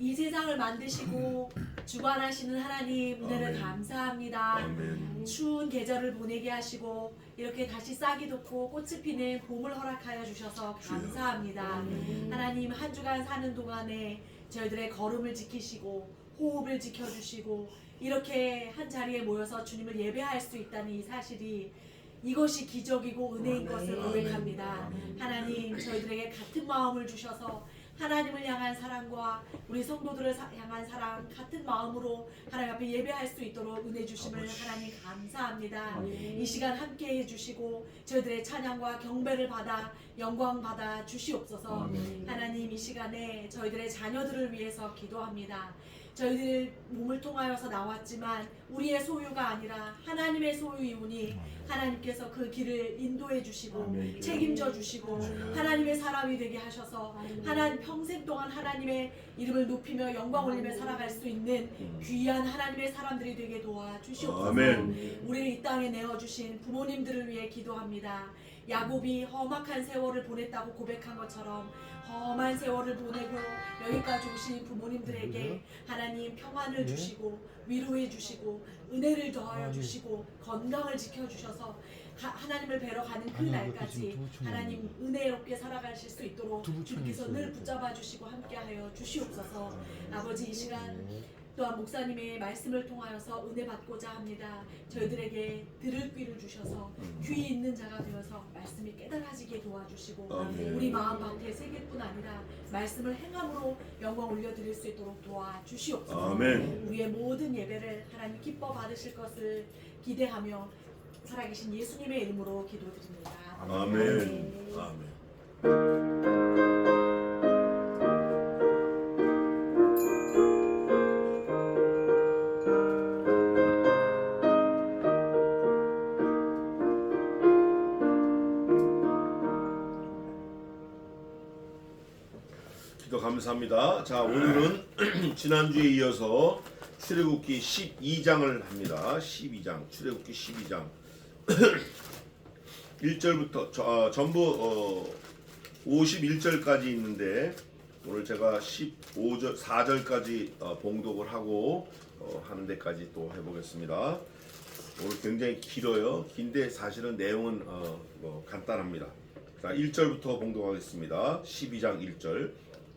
이 세상을 만드시고 주관하시는 하나님 은혜를 아멘. 감사합니다. 아멘. 추운 계절을 보내게 하시고 이렇게 다시 싹이 돋고 꽃이 피는 봄을 허락하여 주셔서 감사합니다. 하나님 한 주간 사는 동안에 저희들의 걸음을 지키시고 호흡을 지켜주시고 이렇게 한 자리에 모여서 주님을 예배할 수 있다는 이 사실이 이것이 기적이고 은혜인 것을 고백합니다. 하나님 저희들에게 같은 마음을 주셔서 하나님을 향한 사랑과 우리 성도들을 향한 사랑 같은 마음으로 하나님 앞에 예배할 수 있도록 은혜 주심을 하나님 감사합니다. 이 시간 함께 해주시고 저희들의 찬양과 경배를 받아 영광 받아 주시옵소서. 하나님 이 시간에 저희들의 자녀들을 위해서 기도합니다. 저희들 몸을 통하여서 나왔지만 우리의 소유가 아니라 하나님의 소유이오니 하나님께서 그 길을 인도해 주시고 책임져 주시고 하나님의 사람이 되게 하셔서 하나님 평생 동안 하나님의 이름을 높이며 영광 올리며 살아갈 수 있는 귀한 하나님의 사람들이 되게 도와주시옵소서. 아멘. 우리를 이 땅에 내어주신 부모님들을 위해 기도합니다. 야곱이 험악한 세월을 보냈다고 고백한 것처럼 험한 세월을 보내고 여기까지 오신 부모님들에게 하나님 평안을 주시고 위로해 주시고 은혜를 더하여 주시고 건강을 지켜주셔서 하나님을 뵈러 가는 그 날까지 하나님 은혜롭게 살아가실 수 있도록 주께서 늘 붙잡아 주시고 함께하여 주시옵소서. 아버지 이 시간 또한 목사님의 말씀을 통하여서 은혜 받고자 합니다. 저희들에게 들을 귀를 주셔서 귀 있는 자가 되어서 말씀이 깨달아지게 도와주시고 아멘. 우리 마음밭에 새길 뿐 아니라 말씀을 행함으로 영광 올려드릴 수 있도록 도와주시옵소서. 아멘. 우리의 모든 예배를 하나님 기뻐 받으실 것을 기대하며 살아계신 예수님의 이름으로 기도드립니다. 아멘. 아멘. 기도 감사합니다. 자, 오늘은 지난주에 이어서 출애굽기 12장을 합니다. 12장, 출애굽기 12장 1절부터 전부 51절까지 있는데 오늘 제가 15절, 4절까지 봉독을 하고 하는 데까지 또 해보겠습니다. 오늘 굉장히 길어요. 긴데 사실은 내용은 간단합니다. 자, 1절부터 봉독하겠습니다. 12장 1절.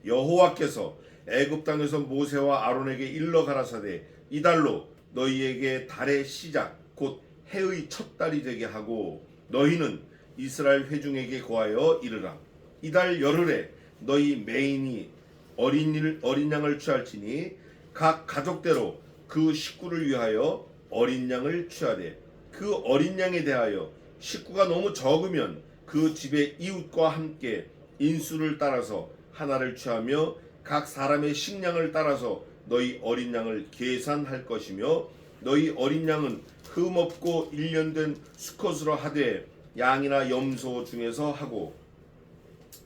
여호와께서 애굽 땅에서 모세와 아론에게 일러 가라사대 이달로 너희에게 달의 시작 곧 해의 첫 달이 되게 하고 너희는 이스라엘 회중에게 고하여 이르라. 이달 열흘에 너희 매인이 어린 양을 취할지니 각 가족대로 그 식구를 위하여 어린 양을 취하되 그 어린 양에 대하여 식구가 너무 적으면 그 집의 이웃과 함께 인수를 따라서 하나를 취하며 각 사람의 식량을 따라서 너희 어린 양을 계산할 것이며 너희 어린 양은 흠없고 1년 된 수컷으로 하되 양이나 염소 중에서 하고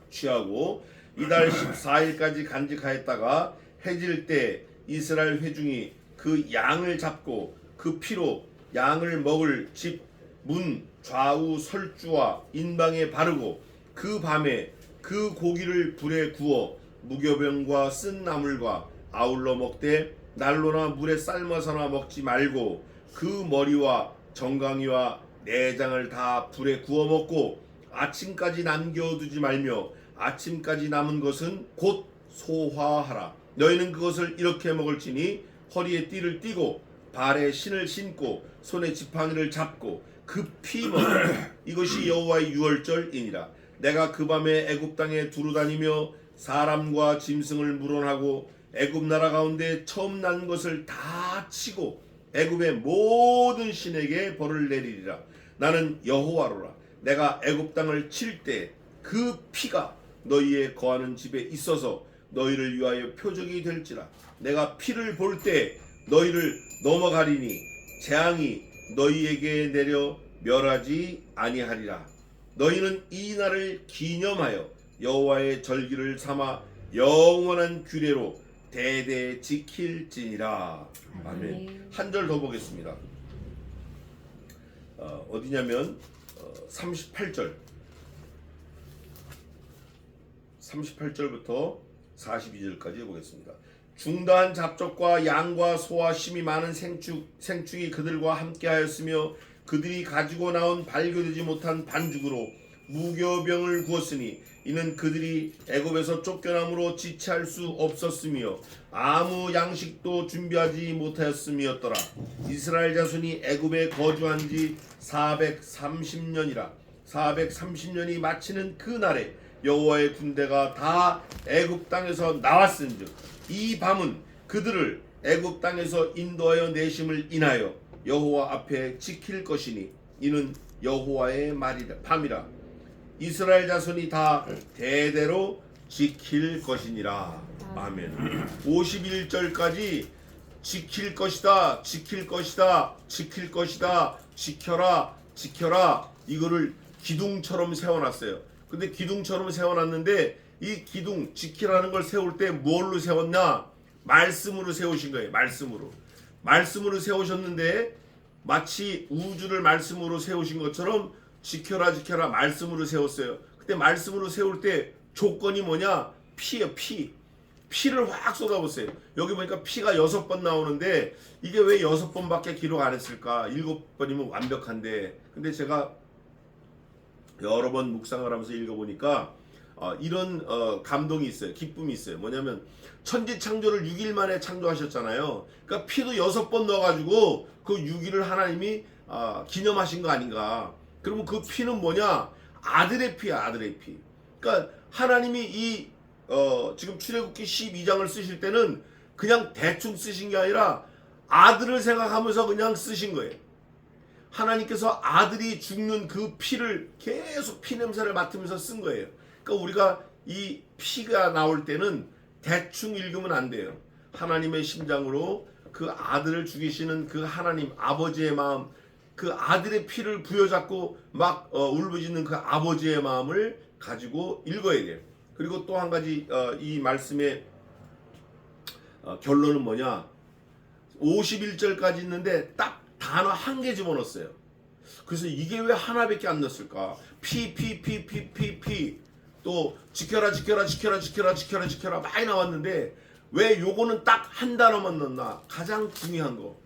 취하고 이달 14일까지 간직하였다가 해질 때 이스라엘 회중이 그 양을 잡고 그 피로 양을 먹을 집 문 좌우 설주와 인방에 바르고 그 밤에 그 고기를 불에 구워 무교병과 쓴 나물과 아울러 먹되 난로나 물에 삶아서나 먹지 말고 그 머리와 정강이와 내장을 다 불에 구워 먹고 아침까지 남겨두지 말며 아침까지 남은 것은 곧 소화하라. 너희는 그것을 이렇게 먹을지니 허리에 띠를 띠고 발에 신을 신고 손에 지팡이를 잡고 급히 먹으라. 이것이 여호와의 유월절이니라. 내가 그 밤에 애굽 땅에 두루다니며 사람과 짐승을 물어나고 애굽 나라 가운데 처음 난 것을 다 치고 애굽의 모든 신에게 벌을 내리리라. 나는 여호와로라. 내가 애굽 땅을 칠 때 그 피가 너희의 거하는 집에 있어서 너희를 위하여 표적이 될지라. 내가 피를 볼 때 너희를 넘어가리니 재앙이 너희에게 내려 멸하지 아니하리라. 너희는 이 날을 기념하여 여호와의 절기를 삼아 영원한 규례로 대대 지킬지니라. 아멘. 한 절 더 보겠습니다. 어디냐면 38절부터 42절까지 보겠습니다. 중다한 잡족과 양과 소와 심이 많은 생축이 그들과 함께하였으며 그들이 가지고 나온 발교되지 못한 반죽으로 무교병을 구웠으니 이는 그들이 애굽에서 쫓겨남으로 지체할 수 없었으며 아무 양식도 준비하지 못하였음이었더라. 이스라엘 자손이 애굽에 거주한 지 430년이라. 430년이 마치는 그 날에 여호와의 군대가 다 애굽 땅에서 나왔은즉 이 밤은 그들을 애굽 땅에서 인도하여 내심을 인하여 여호와 앞에 지킬 것이니 이는 여호와의 밤이라. 이스라엘 자손이 다 대대로 지킬 것이니라. 아멘. 51절까지 지킬 것이다, 지킬 것이다, 지킬 것이다, 지켜라, 지켜라, 이거를 기둥처럼 세워놨어요. 근데 기둥처럼 세워놨는데 이 기둥 지키라는 걸 세울 때 뭘로 세웠냐? 말씀으로 세우신 거예요. 말씀으로 세우셨는데 마치 우주를 말씀으로 세우신 것처럼 지켜라 지켜라 말씀으로 세웠어요. 근데 말씀으로 세울 때 조건이 뭐냐? 피예요. 피를 확 쏟아보세요. 여기 보니까 피가 6번 나오는데 이게 왜 6번밖에 기록 안 했을까? 7번이면 완벽한데. 근데 제가 여러 번 묵상을 하면서 읽어보니까 이런 감동이 있어요. 기쁨이 있어요. 뭐냐면 천지창조를 6일 만에 창조하셨잖아요. 그러니까 피도 6번 넣어가지고 그 6일을 하나님이 기념하신 거 아닌가. 그러면 그 피는 뭐냐? 아들의 피야, 아들의 피. 그러니까 하나님이 이 지금 출애굽기 12장을 쓰실 때는 그냥 대충 쓰신 게 아니라 아들을 생각하면서 그냥 쓰신 거예요. 하나님께서 아들이 죽는 그 피를 계속 피 냄새를 맡으면서 쓴 거예요. 그러니까 우리가 이 피가 나올 때는 대충 읽으면 안 돼요. 하나님의 심장으로 그 아들을 죽이시는 그 하나님 아버지의 마음, 그 아들의 피를 부여잡고 막 울부짖는 그 아버지의 마음을 가지고 읽어야 돼요. 그리고 또 한 가지 이 말씀의 결론은 뭐냐? 51절까지 있는데 딱 단어 한 개 집어넣었어요. 그래서 이게 왜 하나밖에 안 넣었을까? 피 또 지켜라 많이 나왔는데 왜 요거는 딱 한 단어만 넣나? 가장 중요한 거.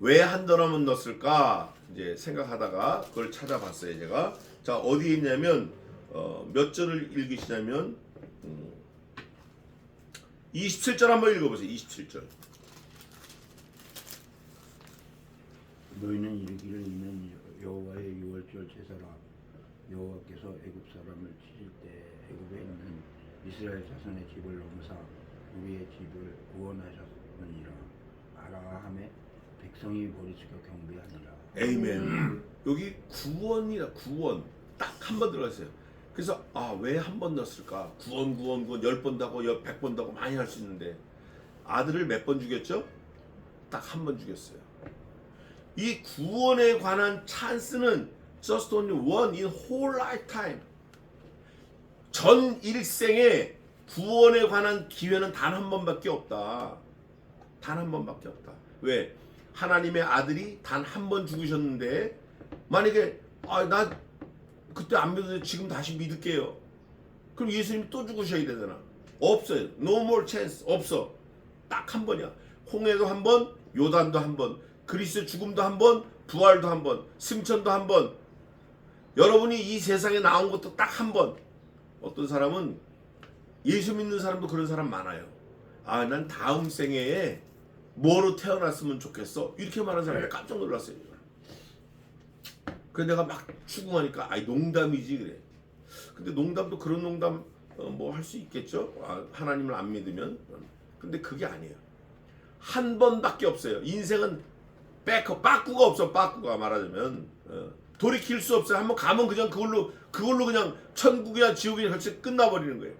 왜 한 단어만 넣었을까? 이제 생각하다가 그걸 찾아봤어요, 제가. 자, 어디에 있냐면 몇 절을 읽으시냐면 27절 한번 읽어보세요. 27절. 너희는 이르기를 이는 여호와의 유월절 제사라. 여호와께서 애굽 사람을 치실 때 애굽에 있는 이스라엘 자손의 집을 넘사 우리의 집을 구원하셨느니라. 알아 하매 백성이 머리숙여 경배하니라. 에이멘. 여기 구원이다. 구원 딱 한 번 들어갔어요. 그래서 왜 한 번 넣었을까? 구원 10번도 하고 100번도 하고 많이 할 수 있는데 아들을 몇 번 죽였죠? 딱 한 번 죽였어요. 이 구원에 관한 찬스는 just only one in whole lifetime. 전 일생에 구원에 관한 기회는 단 한 번밖에 없다. 단 한 번밖에 없다. 왜? 하나님의 아들이 단 한 번 죽으셨는데 만약에 나 그때 안 믿었는데 지금 다시 믿을게요. 그럼 예수님이 또 죽으셔야 되잖아. 없어요. No more chance. 없어. 딱 한 번이야. 홍해도 한 번, 요단도 한 번, 그리스도의 죽음도 한 번, 부활도 한 번, 승천도 한 번. 여러분이 이 세상에 나온 것도 딱 한 번. 어떤 사람은 예수 믿는 사람도 그런 사람 많아요. 난 다음 생애에 뭐로 태어났으면 좋겠어. 이렇게 말하는 사람이 깜짝 놀랐어요. 그래서 내가 막 추궁하니까 농담이지 그래. 근데 농담도 그런 농담 뭐 할 수 있겠죠. 하나님을 안 믿으면. 근데 그게 아니에요. 한 번밖에 없어요. 인생은 빠꾸가 없어. 빠꾸가 말하자면 돌이킬 수 없어요. 한번 가면 그냥 그걸로 그냥 천국이나 지옥이나 같이 끝나버리는 거예요.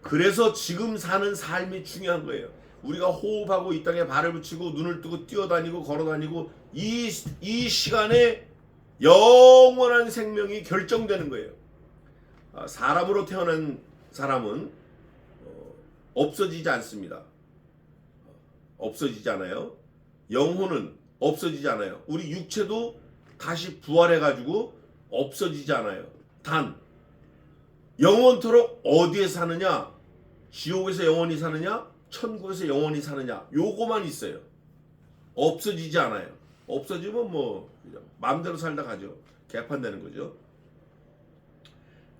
그래서 지금 사는 삶이 중요한 거예요. 우리가 호흡하고 이 땅에 발을 붙이고 눈을 뜨고 뛰어다니고 걸어다니고 이 시간에 영원한 생명이 결정되는 거예요. 사람으로 태어난 사람은 없어지지 않습니다. 없어지지 않아요. 영혼은 없어지지 않아요. 우리 육체도 다시 부활해가지고 없어지지 않아요. 단 영원토록 어디에 사느냐? 지옥에서 영원히 사느냐 천국에서 영원히 사느냐 요거만 있어요. 없어지지 않아요. 없어지면 뭐 마음대로 살다 가죠. 개판되는 거죠.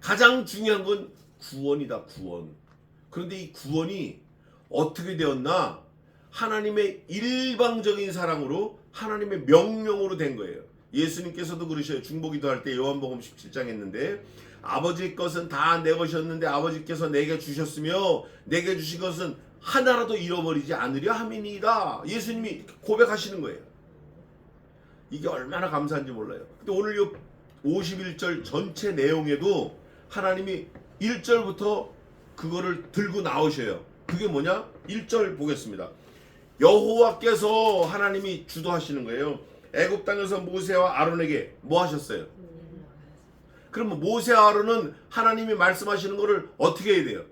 가장 중요한 건 구원이다. 구원. 그런데 이 구원이 어떻게 되었나? 하나님의 일방적인 사랑으로 하나님의 명령으로 된 거예요. 예수님께서도 그러셔요. 중보기도 할 때 요한복음 17장 했는데 아버지 것은 다 내 것이었는데 아버지께서 내게 주셨으며 내게 주신 것은 하나라도 잃어버리지 않으려 함이니이다. 예수님이 고백하시는 거예요. 이게 얼마나 감사한지 몰라요. 근데 오늘 이 51절 전체 내용에도 하나님이 1절부터 그거를 들고 나오셔요. 그게 뭐냐? 1절 보겠습니다. 여호와께서 하나님이 주도하시는 거예요. 애굽 땅에서 모세와 아론에게 뭐 하셨어요? 그러면 모세와 아론은 하나님이 말씀하시는 거를 어떻게 해야 돼요?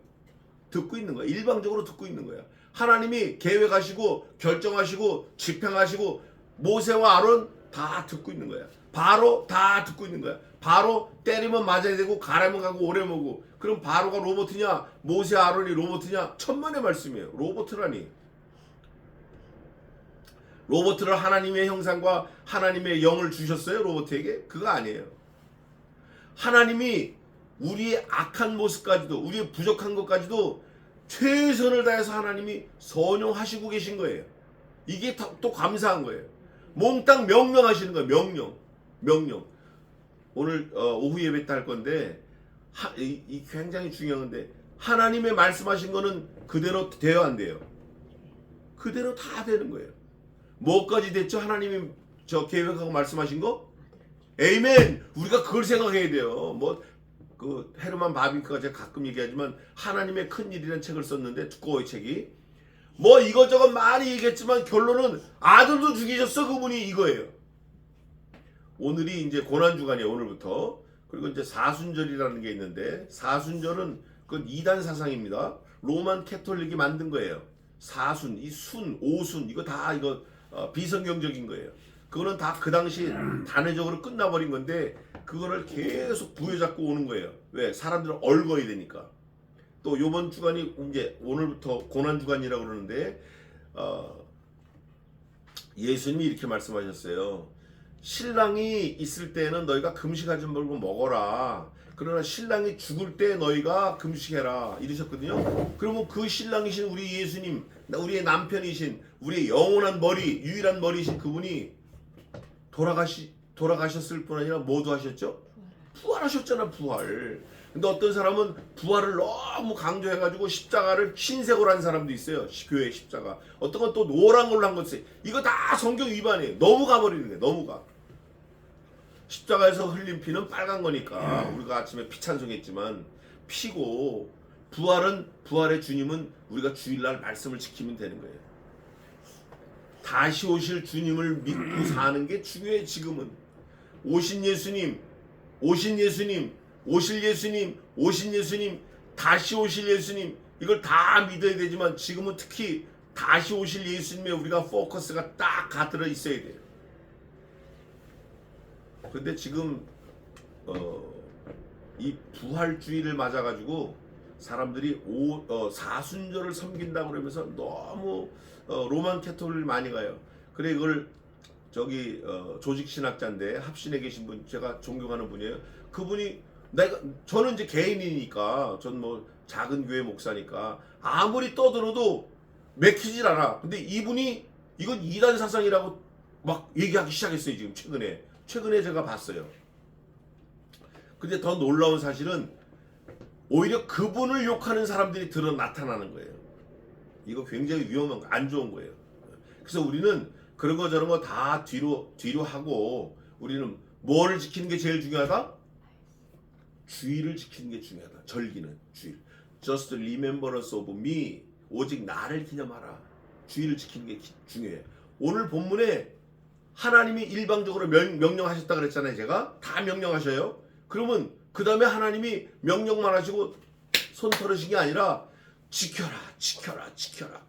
듣고 있는 거야. 일방적으로 듣고 있는 거야. 하나님이 계획하시고 결정하시고 집행하시고 모세와 아론 다 듣고 있는 거야. 바로 다 듣고 있는 거야. 바로 때리면 맞아야 되고 가라면 가고 오래 먹고. 그럼 바로가 로봇이냐 모세 아론이 로봇이냐 천만의 말씀이에요. 로봇이라니. 로봇을 하나님의 형상과 하나님의 영을 주셨어요? 로봇에게? 그거 아니에요. 하나님이 우리의 악한 모습까지도 우리의 부족한 것까지도 최선을 다해서 하나님이 선용하시고 계신 거예요. 이게 또 감사한 거예요. 몽땅 명령하시는 거예요. 명령. 오늘 오후 예배 때 할 건데 이 굉장히 중요한 건데 하나님의 말씀하신 거는 그대로 돼야 안 돼요. 그대로 다 되는 거예요. 뭐까지 됐죠? 하나님이 저 계획하고 말씀하신 거? 에이멘! 우리가 그걸 생각해야 돼요. 그 헤르만 바빙크가 제가 가끔 얘기하지만 하나님의 큰일이라는 책을 썼는데 두꺼워요 책이. 뭐 이것저것 많이 얘기했지만 결론은 아들도 죽이셨어 그분이 이거예요. 오늘이 이제 고난주간이에요. 오늘부터. 그리고 이제 사순절이라는 게 있는데 사순절은 그건 이단 사상입니다. 로만 캐톨릭이 만든 거예요. 사순, 이 순, 오순 이거 다 이거 비성경적인 거예요. 그거는 다 그 당시 단회적으로 끝나버린 건데 그거를 계속 부여잡고 오는 거예요. 왜? 사람들을 얽어야 되니까. 또 요번 주간이 이제 오늘부터 고난주간이라고 그러는데 예수님이 이렇게 말씀하셨어요. 신랑이 있을 때는 너희가 금식하지 말고 먹어라. 그러나 신랑이 죽을 때 너희가 금식해라 이러셨거든요. 그러면 그 신랑이신 우리 예수님, 우리의 남편이신 우리의 영원한 머리, 유일한 머리이신 그분이 돌아가셨을 뿐 아니라 뭐도 하셨죠? 부활하셨잖아. 부활. 근데 어떤 사람은 부활을 너무 강조해가지고 십자가를 흰색으로 한 사람도 있어요. 교회 십자가. 어떤 건 또 노란 걸로 한 것이 이거 다 성경 위반이에요. 너무 가버리는 거예요. 너무가. 십자가에서 흘린 피는 빨간 거니까 우리가 아침에 피 찬송했지만 피고 부활의 주님은 우리가 주일날 말씀을 지키면 되는 거예요. 다시 오실 주님을 믿고 사는 게 중요해. 지금은 오신 예수님 다시 오실 예수님 이걸 다 믿어야 되지만 지금은 특히 다시 오실 예수님에 우리가 포커스가 딱 가들어 있어야 돼요. 근데 지금 이 부활주의를 맞아가지고 사람들이 사순절을 섬긴다고 그러면서 너무 로만 캐톨릭을 많이 가요. 그래 이걸 조직신학자인데 합신에 계신 분 제가 존경하는 분이에요. 그분이 저는 이제 개인이니까 전 뭐 작은 교회 목사니까 아무리 떠들어도 맥히질 않아. 근데 이분이 이건 이단 사상이라고 막 얘기하기 시작했어요. 지금 최근에 제가 봤어요. 근데 더 놀라운 사실은 오히려 그분을 욕하는 사람들이 나타나는 거예요. 이거 굉장히 위험한 거, 안 좋은 거예요. 그래서 우리는 그런 거 저런 거 다 뒤로 하고 우리는 뭐를 지키는 게 제일 중요하다? 주의를 지키는 게 중요하다. 절기는 주의. Just remembrance of me. 오직 나를 기념하라. 주의를 지키는 게 중요해요. 오늘 본문에 하나님이 일방적으로 명령하셨다 그랬잖아요. 제가 다 명령하셔요. 그러면 그 다음에 하나님이 명령만 하시고 손 털으신 게 아니라 지켜라.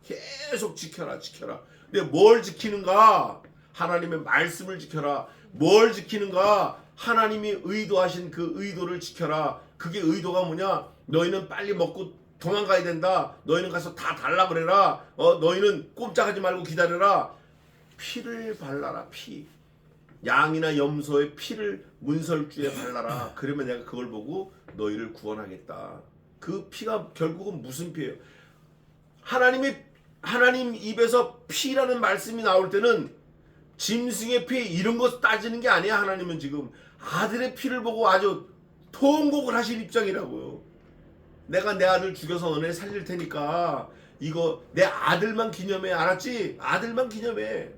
계속 지켜라. 근데 뭘 지키는가? 하나님의 말씀을 지켜라. 뭘 지키는가? 하나님이 의도하신 그 의도를 지켜라. 그게 의도가 뭐냐? 너희는 빨리 먹고 도망가야 된다. 너희는 가서 다 달라 그래라. 너희는 꼼짝하지 말고 기다려라. 피를 발라라. 피. 양이나 염소의 피를 문설주에 발라라. 그러면 내가 그걸 보고 너희를 구원하겠다. 그 피가 결국은 무슨 피예요? 하나님 입에서 피라는 말씀이 나올 때는 짐승의 피 이런 거 따지는 게 아니야. 하나님은 지금 아들의 피를 보고 아주 통곡을 하실 입장이라고요. 내가 내 아들 죽여서 너네 살릴 테니까 이거 내 아들만 기념해. 알았지? 아들만 기념해.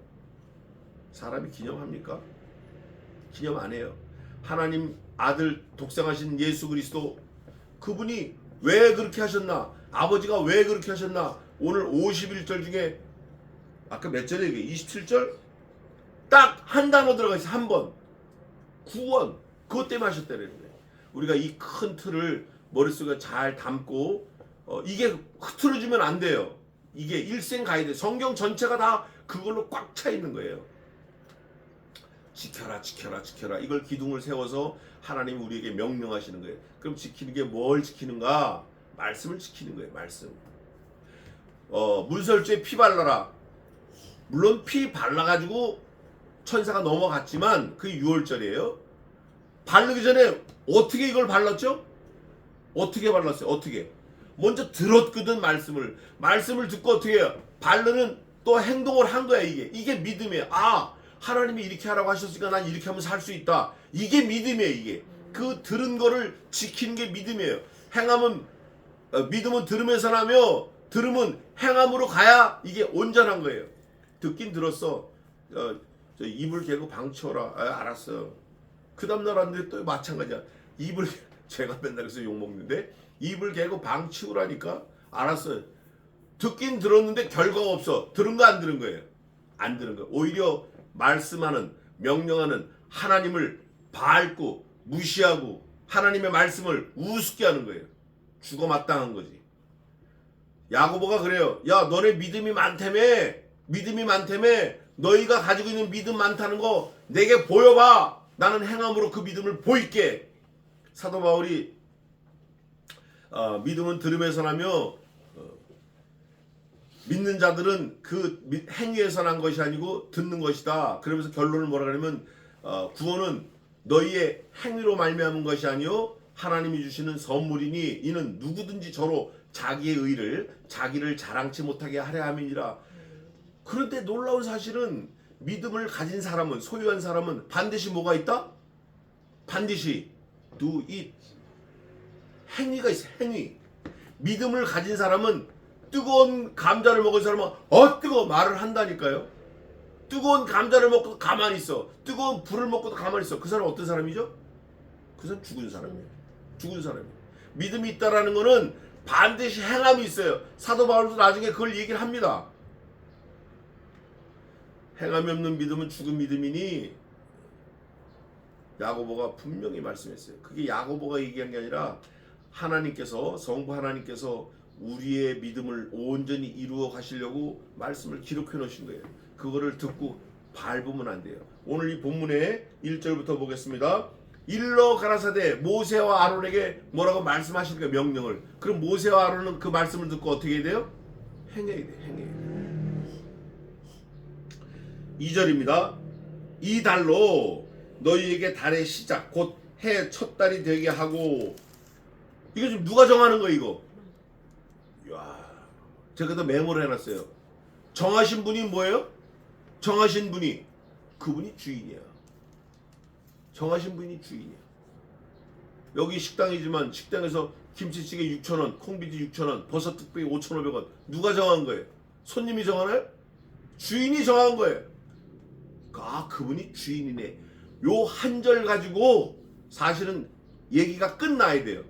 사람이 기념합니까? 기념 안 해요. 하나님 아들 독생하신 예수 그리스도, 그분이 왜 그렇게 하셨나? 아버지가 왜 그렇게 하셨나? 오늘 51절 중에 아까 몇 절에 이게 27절? 딱 한 단어 들어가 있어. 한 번. 구원. 그것 때문에 하셨다는데, 우리가 이 큰 틀을 머릿속에 잘 담고 이게 흐트러지면 안 돼요. 이게 일생 가야 돼. 성경 전체가 다 그걸로 꽉 차 있는 거예요. 지켜라 지켜라 지켜라. 이걸 기둥을 세워서 하나님이 우리에게 명령하시는 거예요. 그럼 지키는 게 뭘 지키는가? 말씀을 지키는 거예요. 말씀. 문설주에 피 발라라. 물론 피 발라가지고 천사가 넘어갔지만 그게 6월절이에요. 바르기 전에 어떻게 이걸 발랐죠? 어떻게 발랐어요? 어떻게? 먼저 들었거든. 말씀을 듣고 어떻게 해요? 바르는 또 행동을 한 거야. 이게 믿음이에요. 아, 하나님이 이렇게 하라고 하셨으니까 난 이렇게 하면 살 수 있다. 이게 믿음이에요. 이게 그 들은 거를 지키는 게 믿음이에요. 믿음은 들으면서 나며 들음은 행함으로 가야 이게 온전한 거예요. 듣긴 들었어. 저 이불 개고 방 치워라. 알았어. 그 다음날 왔는데 또 마찬가지야. 제가 맨날 그래서 욕먹는데, 이불 개고 방 치우라니까. 알았어요. 듣긴 들었는데 결과가 없어. 들은 거 안 들은 거예요? 안 들은 거예요. 오히려 말씀하는, 명령하는 하나님을 밟고 무시하고 하나님의 말씀을 우습게 하는 거예요. 죽어 마땅한 거지. 야고보가 그래요. 야, 너네 믿음이 많다며. 너희가 가지고 있는 믿음 많다는 거 내게 보여봐. 나는 행함으로 그 믿음을 보일게. 사도 바울이 믿음은 들음에서 나며 믿는 자들은 그 행위에서 난 것이 아니고 듣는 것이다. 그러면서 결론을 뭐라 그러냐면 구원은 너희의 행위로 말미암은 것이 아니요 하나님이 주시는 선물이니 이는 누구든지 저로 자기의 의를 자기를 자랑치 못하게 하려 함이니라. 그런데 놀라운 사실은 믿음을 가진 사람은, 소유한 사람은 반드시 뭐가 있다? 반드시 do it. 행위가 있어. 행위. 믿음을 가진 사람은 뜨거운 감자를 먹은 사람은 뜨거워 말을 한다니까요. 뜨거운 감자를 먹고도 가만히 있어. 뜨거운 불을 먹고도 가만히 있어. 그 사람 어떤 사람이죠? 그 사람 죽은 사람이에요. 죽은 사람이에요. 믿음이 있다라는 거는 반드시 행함이 있어요. 사도 바울도 나중에 그걸 얘기를 합니다. 행함이 없는 믿음은 죽은 믿음이니, 야고보가 분명히 말씀했어요. 그게 야고보가 얘기한 게 아니라 하나님께서, 성부 하나님께서 우리의 믿음을 온전히 이루어 가시려고 말씀을 기록해 놓으신 거예요. 그거를 듣고 밟으면 안 돼요. 오늘 이 본문의 1절부터 보겠습니다. 일러 가라사대 모세와 아론에게 뭐라고 말씀하시니까 명령을. 그럼 모세와 아론은 그 말씀을 듣고 어떻게 해야 돼요? 행해야 돼. 행해야 돼. 2절입니다. 이 달로 너희에게 달의 시작 곧 해 첫 달이 되게 하고. 이거 지금 누가 정하는 거예요? 이거? 이야, 제가 더 메모를 해놨어요. 정하신 분이 뭐예요? 정하신 분이, 그분이 주인이야. 정하신 분이 주인이야. 여기 식당이지만 식당에서 김치찌개 6,000원, 콩비지 6,000원, 버섯 특백이 5,500원. 누가 정한 거예요? 손님이 정하나요? 주인이 정한 거예요. 아, 그분이 주인이네. 요 한 절 가지고 사실은 얘기가 끝나야 돼요.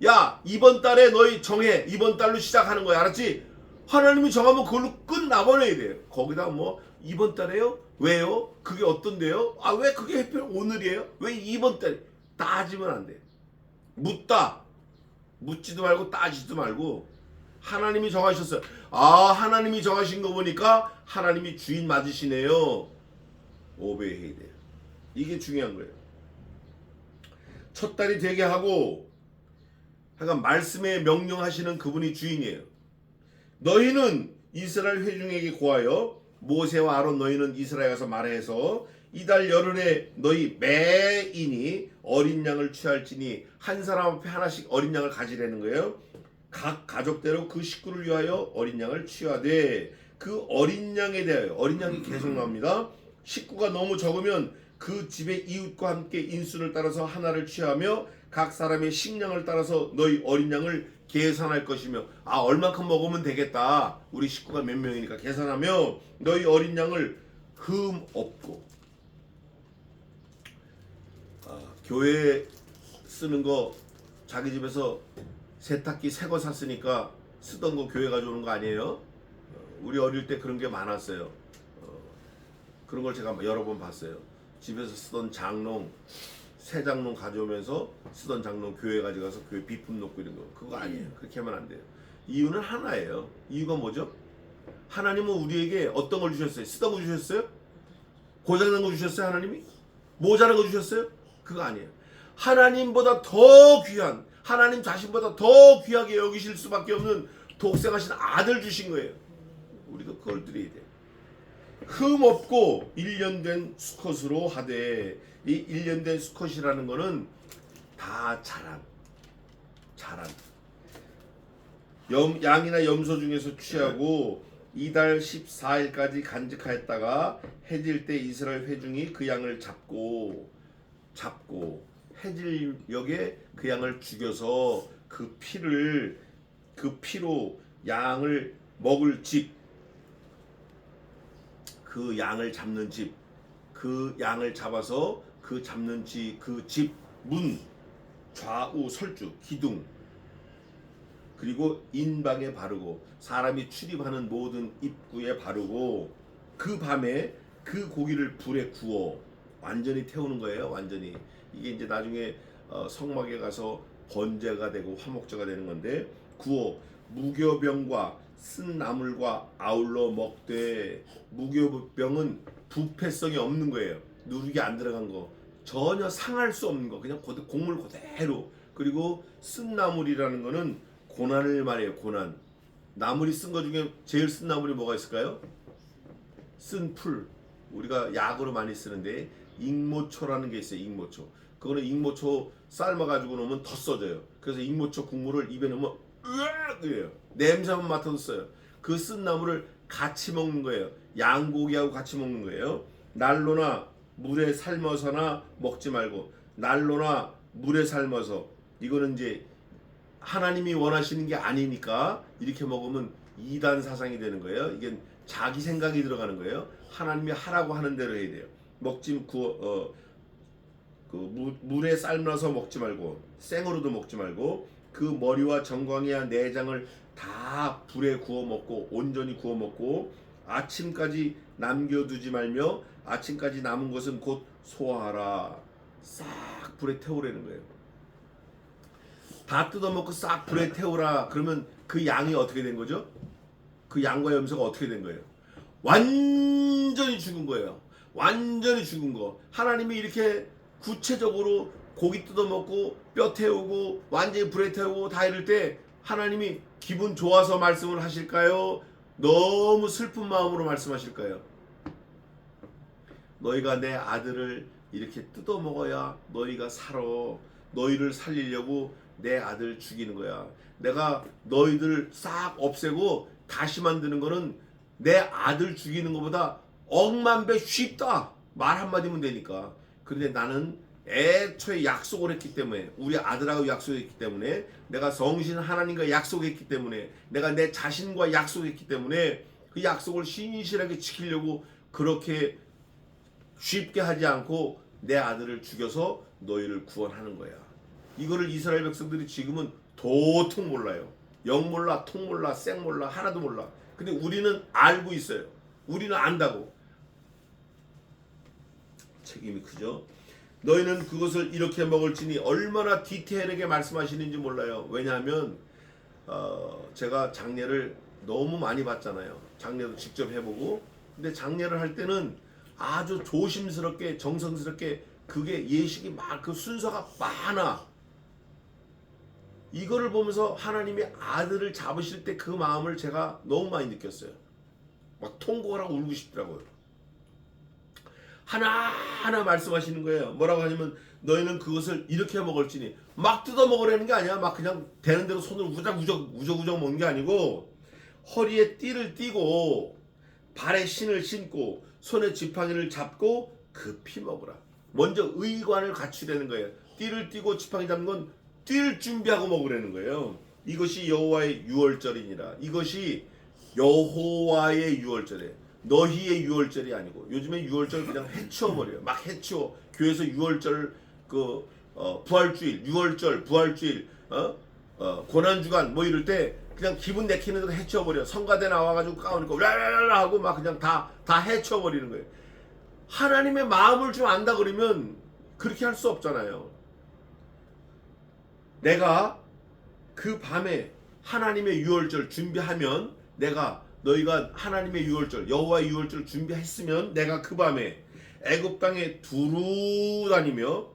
야, 이번 달에 너희 정해. 이번 달로 시작하는 거야. 알았지? 하나님이 정하면 그걸로 끝나버려야 돼요. 거기다 뭐 이번 달에요? 왜요? 그게 어떤데요? 아, 왜 그게 하필 오늘이에요? 왜 이번 달에? 따지면 안 돼. 묻지도 말고 따지도 말고 하나님이 정하셨어요. 아, 하나님이 정하신 거 보니까 하나님이 주인 맞으시네요. 오베이해야 돼요. 이게 중요한 거예요. 첫 달이 되게 하고 하여간 말씀에 명령하시는 그분이 주인이에요. 너희는 이스라엘 회중에게 고하여 모세와 아론 너희는 이스라엘에 가서 말해서 이달 열흘에 너희 매인이 어린 양을 취할지니 한 사람 앞에 하나씩 어린 양을 가지라는 거예요. 각 가족대로 그 식구를 위하여 어린 양을 취하되 그 어린 양에 대하여 어린 양이 계속 나옵니다. 식구가 너무 적으면 그 집의 이웃과 함께 인수를 따라서 하나를 취하며 각 사람의 식량을 따라서 너희 어린 양을 계산할 것이며 얼만큼 먹으면 되겠다. 우리 식구가 몇 명이니까 계산하며 너희 어린 양을 흠 없고 교회에 쓰는 거 자기 집에서 세탁기 새 거 샀으니까 쓰던 거 교회 가져오는 거 아니에요? 우리 어릴 때 그런 게 많았어요. 그런 걸 제가 여러 번 봤어요. 집에서 쓰던 장롱 새 장롱 가져오면서 쓰던 장롱 교회 가져가서 교회 비품 놓고 이런 거 그거 아니에요. 그렇게 하면 안 돼요. 이유는 하나예요. 이유가 뭐죠? 하나님은 우리에게 어떤 걸 주셨어요? 쓰던 거 주셨어요? 고장난 거 주셨어요? 하나님이? 모자란 거 주셨어요? 그거 아니에요. 하나님보다 더 귀한 하나님 자신보다 더 귀하게 여기실 수밖에 없는 독생하신 아들 주신 거예요. 우리도 그걸 드려야 돼요. 흠 없고 1년 된 수컷으로 하되 이 1년 된 수컷이라는 거는 다 자란 양이나 염소 중에서 취하고 이달 14일까지 간직하였다가 해질 때 이스라엘 회중이 그 양을 잡고 해질녘에 그 양을 죽여서 그 피로 양을 먹을 집, 그 양을 잡는 집, 그 양을 잡아서 그 잡는 그 집 문, 좌우 설주, 기둥, 그리고 인방에 바르고 사람이 출입하는 모든 입구에 바르고 그 밤에 그 고기를 불에 구워 완전히 태우는 거예요. 완전히 이게 이제 나중에 성막에 가서 번제가 되고 화목제가 되는 건데 구워 무교병과 쓴 나물과 아울러 먹되 무교병은 부패성이 없는 거예요. 누룩이 안 들어간 거 전혀 상할 수 없는 거 그냥 곡물 그대로. 그리고 쓴 나물이라는 거는 고난을 말해요. 고난. 나물이 쓴 거 중에 제일 쓴 나물이 뭐가 있을까요? 쓴 풀. 우리가 약으로 많이 쓰는데 익모초라는 게 있어요. 익모초. 그거는 익모초 삶아가지고 놓으면 더 써져요. 그래서 익모초 국물을 입에 넣으면 으악 그래요. 냄새만 맡아도 써요. 그 쓴 나물을 같이 먹는 거예요. 양고기하고 같이 먹는 거예요. 난로나 물에 삶아서나 먹지 말고 난로나 물에 삶아서 이거는 이제 하나님이 원하시는 게 아니니까 이렇게 먹으면 이단 사상이 되는 거예요. 이게 자기 생각이 들어가는 거예요. 하나님이 하라고 하는 대로 해야 돼요. 물에 삶아서 먹지 말고 생으로도 먹지 말고 그 머리와 정광이와 내장을 다 불에 구워 먹고 온전히 구워 먹고 아침까지 남겨두지 말며 아침까지 남은 것은 곧 소화하라. 싹 불에 태우라는 거예요. 다 뜯어먹고 싹 불에 태우라. 그러면 그 양이 어떻게 된 거죠? 그 양과 염소가 어떻게 된 거예요? 완전히 죽은 거예요. 완전히 죽은 거. 하나님이 이렇게 구체적으로 고기 뜯어먹고 뼈 태우고 완전히 불에 태우고 다 이럴 때 하나님이 기분 좋아서 말씀을 하실까요? 너무 슬픈 마음으로 말씀하실까요? 너희가 내 아들을 이렇게 뜯어먹어야 너희가 살아. 너희를 살리려고 내 아들 죽이는 거야. 내가 너희들 싹 없애고 다시 만드는 거는 내 아들 죽이는 것보다 억만배 쉽다. 말 한마디면 되니까. 그런데 나는 애초에 약속을 했기 때문에 우리 아들하고 약속했기 때문에 내가 성신 하나님과 약속했기 때문에 내가 내 자신과 약속했기 때문에 그 약속을 신실하게 지키려고 그렇게 쉽게 하지 않고 내 아들을 죽여서 너희를 구원하는 거야. 이거를 이스라엘 백성들이 지금은 도통 몰라요. 영 몰라, 통 몰라, 생 몰라, 하나도 몰라. 근데 우리는 알고 있어요. 우리는 안다고. 책임이 크죠. 너희는 그것을 이렇게 먹을지니 얼마나 디테일하게 말씀하시는지 몰라요. 왜냐하면 제가 장례를 너무 많이 봤잖아요. 장례도 직접 해보고. 근데 장례를 할 때는 아주 조심스럽게 정성스럽게 그게 예식이 막 그 순서가 많아. 이거를 보면서 하나님이 아들을 잡으실 때 그 마음을 제가 너무 많이 느꼈어요. 막 통곡을 하고 울고 싶더라고요. 하나하나 말씀하시는 거예요. 뭐라고 하냐면 너희는 그것을 이렇게 먹을지니, 막 뜯어 먹으라는 게 아니야. 막 그냥 되는 대로 손으로 우적우적 먹는 게 아니고, 허리에 띠를 띠고 발에 신을 신고 손에 지팡이를 잡고 급히 먹으라. 먼저 의관을 갖추라는 거예요. 띠를 띠고 지팡이 잡는 건 뛸 준비하고 먹으라는 거예요. 이것이 여호와의 유월절이니라. 이것이 여호와의 유월절이에요. 너희의 유월절이 아니고, 요즘에 유월절 그냥 해치워버려요. 막 해치워. 교회에서 유월절 부활주일, 유월절, 부활주일, 고난주간 뭐 이럴 때 그냥 기분 내키는 대로 해치워버려. 성가대 나와가지고 까우니까 라라라 하고 막 그냥 다 해치워버리는 거예요. 하나님의 마음을 좀 안다 그러면 그렇게 할 수 없잖아요. 내가 그 밤에 하나님의 유월절 준비하면, 너희가 하나님의 유월절, 여호와의 유월절 준비했으면 내가 그 밤에 애굽 땅에 두루 다니며,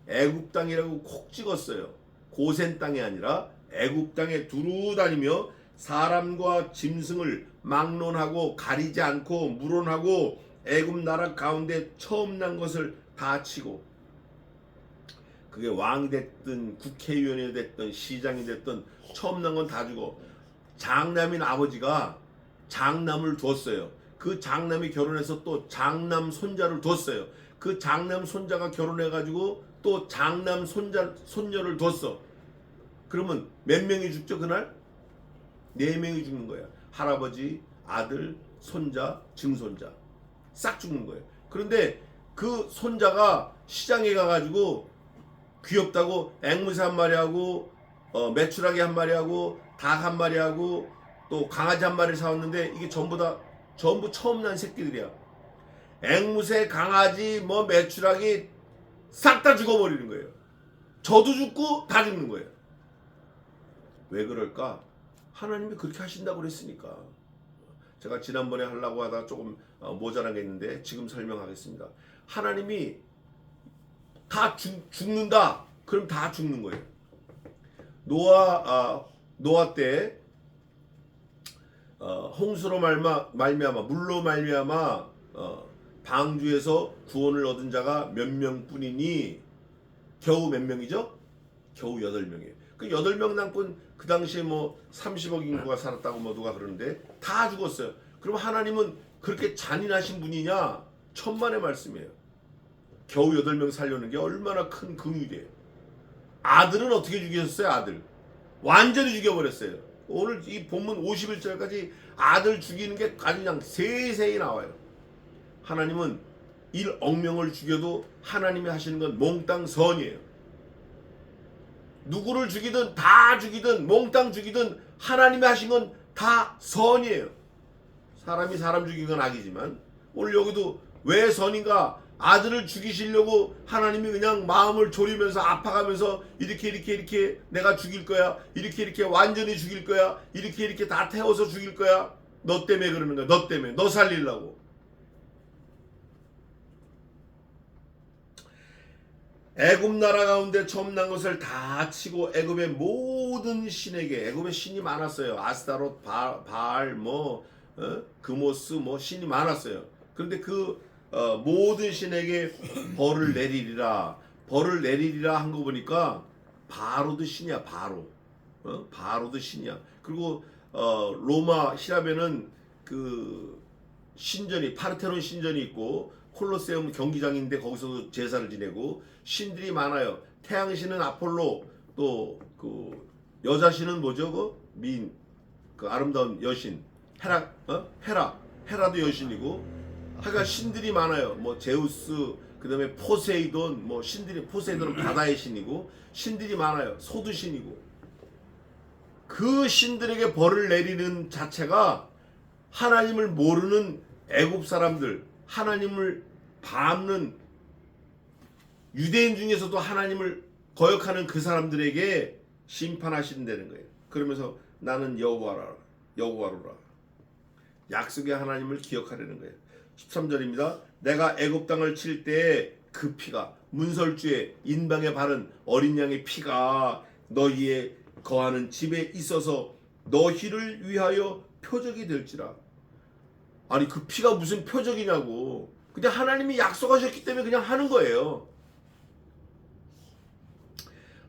애굽 땅이라고 콕 찍었어요. 고센 땅이 아니라 애굽 땅에 두루 다니며 사람과 짐승을 막론하고 가리지 않고 물론하고 애굽 나라 가운데 처음 난 것을 다 치고, 그게 왕이 됐든 국회의원이 됐든 시장이 됐든 처음 난 건 다 주고, 장남인 아버지가 장남을 뒀어요. 그 장남이 결혼해서 또 장남 손자를 뒀어요. 그 장남 손자가 결혼해가지고 또 장남 손녀를 뒀어. 그러면 몇 명이 죽죠 그날? 4명이 죽는 거야. 할아버지, 아들, 손자, 증손자 싹 죽는 거예요. 그런데 그 손자가 시장에 가가지고 귀엽다고 앵무새 한 마리 하고 메추라기 한 마리 하고 닭 한 마리 하고 또 강아지 한 마리를 사왔는데, 이게 전부 처음 난 새끼들이야. 앵무새, 강아지, 뭐 메추라기 싹 다 죽어버리는 거예요. 저도 죽고 다 죽는 거예요. 왜 그럴까? 하나님이 그렇게 하신다고 그랬으니까. 제가 지난번에 하려고 하다가 조금 모자란 게 있는데 지금 설명하겠습니다. 하나님이 다 죽는다. 그럼 다 죽는 거예요. 노아 때 홍수로 말미암아 물로 말미암아 방주에서 구원을 얻은 자가 몇 명뿐이니, 겨우 몇 명이죠? 겨우 8명이에요. 그 8명 남뿐 그 당시에 뭐 30억 인구가 살았다고 뭐 누가 그러는데 다 죽었어요. 그럼 하나님은 그렇게 잔인하신 분이냐? 천만의 말씀이에요. 겨우 8명 살려는 게 얼마나 큰 긍휼이에요. 아들은 어떻게 죽이셨어요? 아들 완전히 죽여버렸어요. 오늘 이 본문 51절까지 아들 죽이는 게 아주 그냥 세세히 나와요. 하나님은 1억 명을 죽여도 하나님이 하시는 건 몽땅 선이에요. 누구를 죽이든 다 죽이든 몽땅 죽이든 하나님이 하신 건 다 선이에요. 사람이 사람 죽인 건 악이지만, 오늘 여기도 왜 선인가? 아들을 죽이시려고 하나님이 그냥 마음을 졸이면서 아파가면서 이렇게 내가 죽일 거야, 이렇게 완전히 죽일 거야, 이렇게 다 태워서 죽일 거야. 너 때문에 그러는 거야. 너 때문에. 너 살리려고. 애굽 나라 가운데 처음 난 것을 다 치고 애굽의 모든 신에게, 애굽의 신이 많았어요. 아스타롯, 바알, 그모스, 신이 많았어요. 그런데 그 모든 신에게 벌을 내리리라. 벌을 내리리라 한 거 보니까 바로도 신이야. 바로도 신이야. 그리고 로마 히랍에는 그 신전이, 파르테논 신전이 있고 콜로세움 경기장인데 거기서도 제사를 지내고 신들이 많아요. 태양신은 아폴로, 또 그 여자신은 뭐죠? 그 아름다운 여신 헤라도 여신이고, 하여간 신들이 많아요. 뭐 제우스, 그다음에 포세이돈, 포세이돈은 바다의 신이고, 신들이 많아요. 소도 신이고. 그 신들에게 벌을 내리는 자체가 하나님을 모르는 애굽 사람들, 하나님을 밟는 유대인 중에서도 하나님을 거역하는 그 사람들에게 심판하신다는 거예요. 그러면서 나는 여호와로라. 약속의 하나님을 기억하려는 거예요. 13절입니다. 내가 애굽 땅을 칠 때에 그 피가, 문설주에 인방에 바른 어린 양의 피가 너희의 거하는 집에 있어서 너희를 위하여 표적이 될지라. 아니 그 피가 무슨 표적이냐고. 그냥 하나님이 약속하셨기 때문에 그냥 하는 거예요.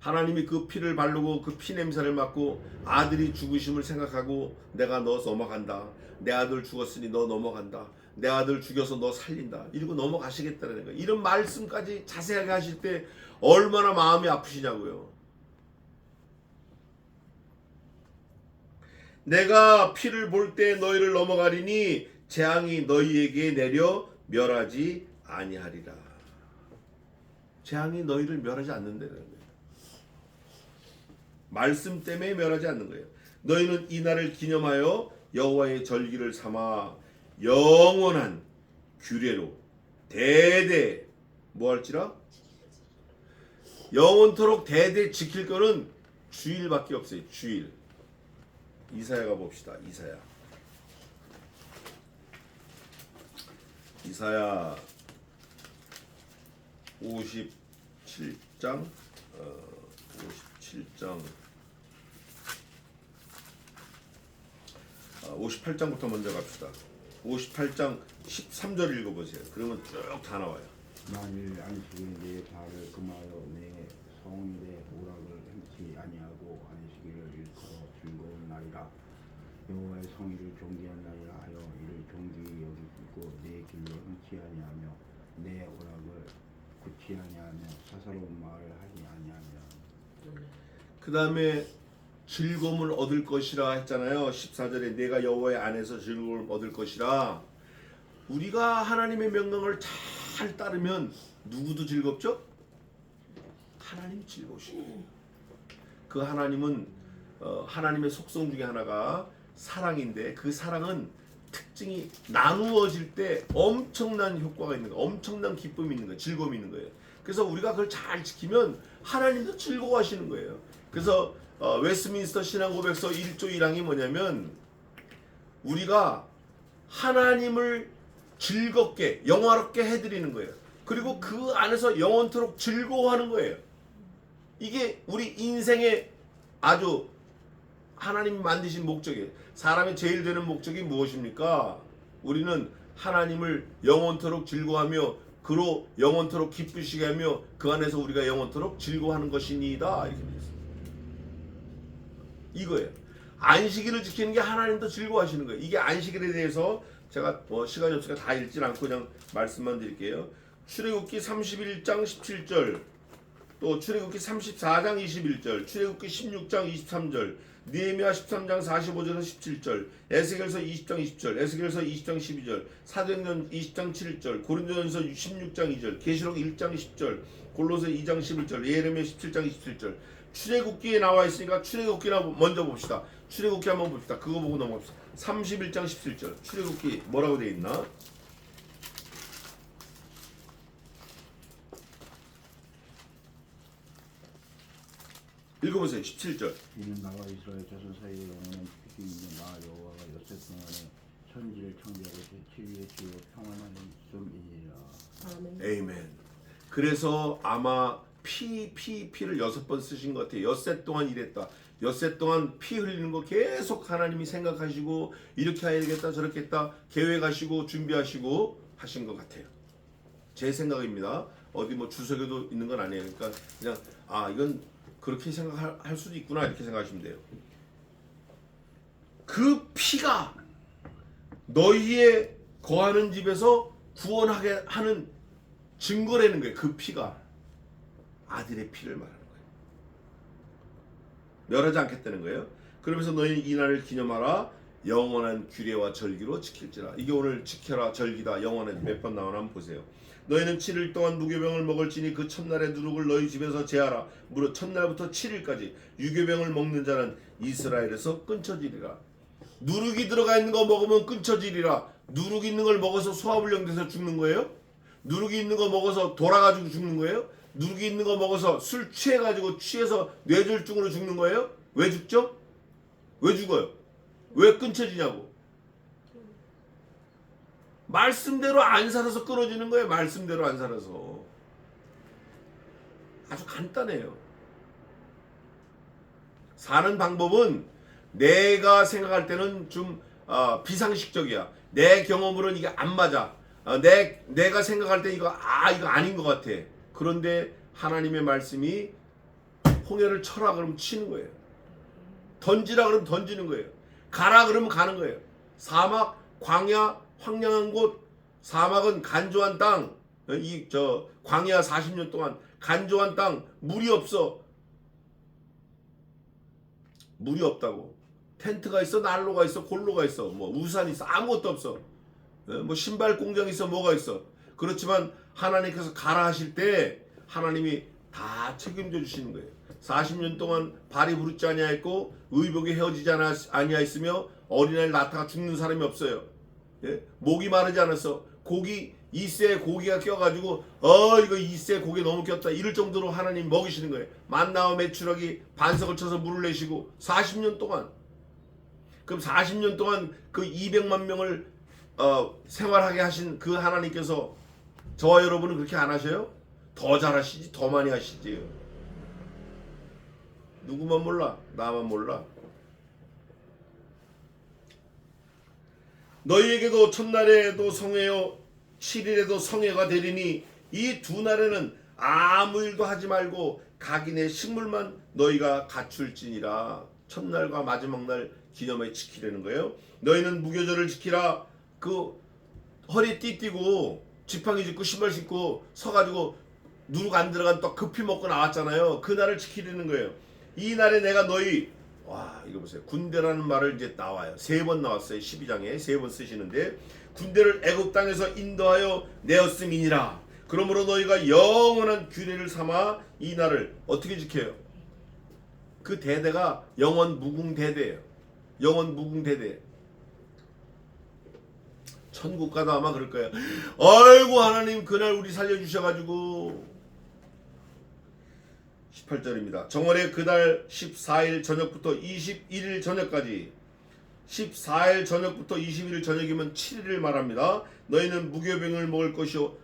하나님이 그 피를 바르고 그 피 냄새를 맡고 아들이 죽으심을 생각하고 내가 너 넘어간다. 내 아들 죽었으니 너 넘어간다. 내 아들 죽여서 너 살린다. 이러고 넘어가시겠다는 거예요. 이런 말씀까지 자세하게 하실 때 얼마나 마음이 아프시냐고요. 내가 피를 볼 때 너희를 넘어가리니 재앙이 너희에게 내려 멸하지 아니하리라. 재앙이 너희를 멸하지 않는다는 거예요. 말씀 때문에 멸하지 않는 거예요. 너희는 이 날을 기념하여 여호와의 절기를 삼아 영원한 규례로 대대 뭐 할지라? 영원토록 대대 지킬 거는 주일밖에 없어요. 주일. 이사야 봅시다. 이사야 57장 58장부터 먼저 갑시다. 58장 13절 읽어보세요. 그러면 쭉 다 나와요. 만일 안식일 내 발을 금하여 내 성내 오락을 행치 아니하고 안식일을 일컬어 즐거운 날이라. 여호와의 성일을 존귀한 날이라 하여 이를 존귀히 여기고 내 길로 행치 아니하며 내 오락을 굳이 아니하며 사사로운 말을 하지 아니하며. 그 다음에 즐거움을 얻을 것이라 했잖아요. 14절에 내가 여호와의 안에서 즐거움을 얻을 것이라. 우리가 하나님의 명령을 잘 따르면 누구도 즐겁죠? 하나님 즐거우시고. 그 하나님은 하나님의 속성 중에 하나가 사랑인데 그 사랑은 특징이 나누어질 때 엄청난 효과가 있는 거예요. 엄청난 기쁨이 있는 거예요. 즐거움이 있는 거예요. 그래서 우리가 그걸 잘 지키면 하나님도 즐거워하시는 거예요. 그래서 웨스트민스터 신앙고백서 1조 1항이 뭐냐면 우리가 하나님을 즐겁게 영화롭게 해드리는 거예요. 그리고 그 안에서 영원토록 즐거워하는 거예요. 이게 우리 인생의 아주 하나님이 만드신 목적이에요. 사람의 제일 되는 목적이 무엇입니까? 우리는 하나님을 영원토록 즐거워하며 그로 영원토록 기쁘시게 하며 그 안에서 우리가 영원토록 즐거워하는 것이니이다. 이렇게 되어 있습니다. 이거예요. 안식일을 지키는 게 하나님도 즐거워하시는 거예요. 이게 안식일에 대해서 제가 시간이 없으니까 다 읽진 않고 그냥 말씀만 드릴게요. 출애굽기 31장 17절, 또 출애굽기 34장 21절, 출애굽기 16장 23절, 느헤미야 13장 45절에서 17절, 에스겔서 20장 20절, 에스겔서 20장 12절, 사도행전 20장 7절, 고린도전서 16장 2절, 계시록 1장 10절, 골로새 2장 11절, 예레미야 17장 27절. 출애굽기에 나와 있으니까 출애굽기나 먼저 봅시다. 출애굽기 한번 봅시다. 그거 보고 넘어갑시다. 31장 17절. 출애굽기 뭐라고 되어 있나? 읽어보세요. 17절. 이는 나와 이스라엘 자손 사이에 영원한 뜻이 있는 나 여호와가 엿새 동안에 천지를 창조하고 제7위에 지어 평안한 있음이니라. 에이멘. 그래서 아마 피를 6번 쓰신 것 같아요. 엿새 동안 일했다. 엿새 동안 피 흘리는 거 계속 하나님이 생각하시고 이렇게 해야겠다 저렇게 했다 계획하시고 준비하시고 하신 것 같아요. 제 생각입니다. 어디 뭐 주석에도 있는 건 아니에요. 그러니까 그냥 이건 그렇게 생각할 수도 있구나 이렇게 생각하시면 돼요. 그 피가 너희의 거하는 집에서 구원하게 하는 증거라는 거예요. 그 피가 아들의 피를 말하는 거예요. 멸하지 않겠다는 거예요. 그러면서 너희는 이 날을 기념하라. 영원한 규례와 절기로 지킬지라. 이게 오늘 지켜라 절기다. 영원한 몇 번 나오나 한번 보세요. 너희는 7일 동안 무교병을 먹을지니 그 첫날의 누룩을 너희 집에서 제하라. 무릇 첫날부터 7일까지 유교병을 먹는 자는 이스라엘에서 끊쳐지리라. 누룩이 들어가 있는 거 먹으면 끊쳐지리라. 누룩 있는 걸 먹어서 소화불량 돼서 죽는 거예요? 누룩이 있는 거 먹어서 돌아가지고 죽는 거예요? 누룩이 있는 거 먹어서 술 취해가지고 취해서 뇌졸중으로 죽는 거예요? 왜 죽죠? 왜 죽어요? 왜 끊쳐지냐고. 말씀대로 안 살아서 끊어지는 거예요. 말씀대로 안 살아서. 아주 간단해요. 사는 방법은 내가 생각할 때는 좀 비상식적이야. 내 경험으로는 이게 안 맞아. 내가 생각할 때 이거 아닌 것 같아. 그런데 하나님의 말씀이 홍해를 쳐라 그러면 치는 거예요. 던지라 그러면 던지는 거예요. 가라 그러면 가는 거예요. 사막, 광야, 황량한 곳. 사막은 간조한 땅. 광야 40년 동안 간조한 땅, 물이 없어. 물이 없다고. 텐트가 있어, 난로가 있어, 골로가 있어, 뭐 우산이 있어, 아무것도 없어. 뭐 신발 공장이 있어, 뭐가 있어. 그렇지만 하나님께서 가라 하실 때 하나님이 다 책임져 주시는 거예요. 40년 동안 발이 부르지 아니하였고 의복이 헤어지지 아니하였으며 어린아이 낳다가 죽는 사람이 없어요. 예? 목이 마르지 않았어. 고기 2세 고기가 껴가지고 이거 2세 고기 너무 꼈다 이럴 정도로 하나님 먹이시는 거예요. 만나와 메추라기 반석을 쳐서 물을 내시고 40년 동안. 그럼 40년 동안 그 200만 명을 생활하게 하신 그 하나님께서 저와 여러분은 그렇게 안 하셔요? 더 잘하시지, 더 많이 하시지. 누구만 몰라? 나만 몰라. 너희에게도 첫날에도 성회요 7일에도 성회가 되리니 이 두 날에는 아무 일도 하지 말고 각인의 식물만 너희가 갖출지니라. 첫날과 마지막 날 기념에 지키려는 거예요. 너희는 무교절을 지키라. 그 허리 띠띠고 지팡이 짚고 신발 신고 서가지고 누룩 안 들어간 떡 급히 먹고 나왔잖아요. 그 날을 지키려는 거예요. 이 날에 내가 너희 이거 보세요. 군대라는 말을 이제 나와요. 3번 나왔어요. 12장에 3번 쓰시는데 군대를 애굽 땅에서 인도하여 내었음이니라. 그러므로 너희가 영원한 규례를 삼아 이 날을 어떻게 지켜요? 그 대대가 영원 무궁대대예요. 영원 무궁대대. 천국 가도 아마 그럴 거예요. 아이고 하나님 그날 우리 살려주셔가지고. 18절입니다. 정월의 그달 14일 저녁부터 21일 저녁까지 14일 저녁부터 21일 저녁이면 7일을 말합니다. 너희는 무교병을 먹을 것이요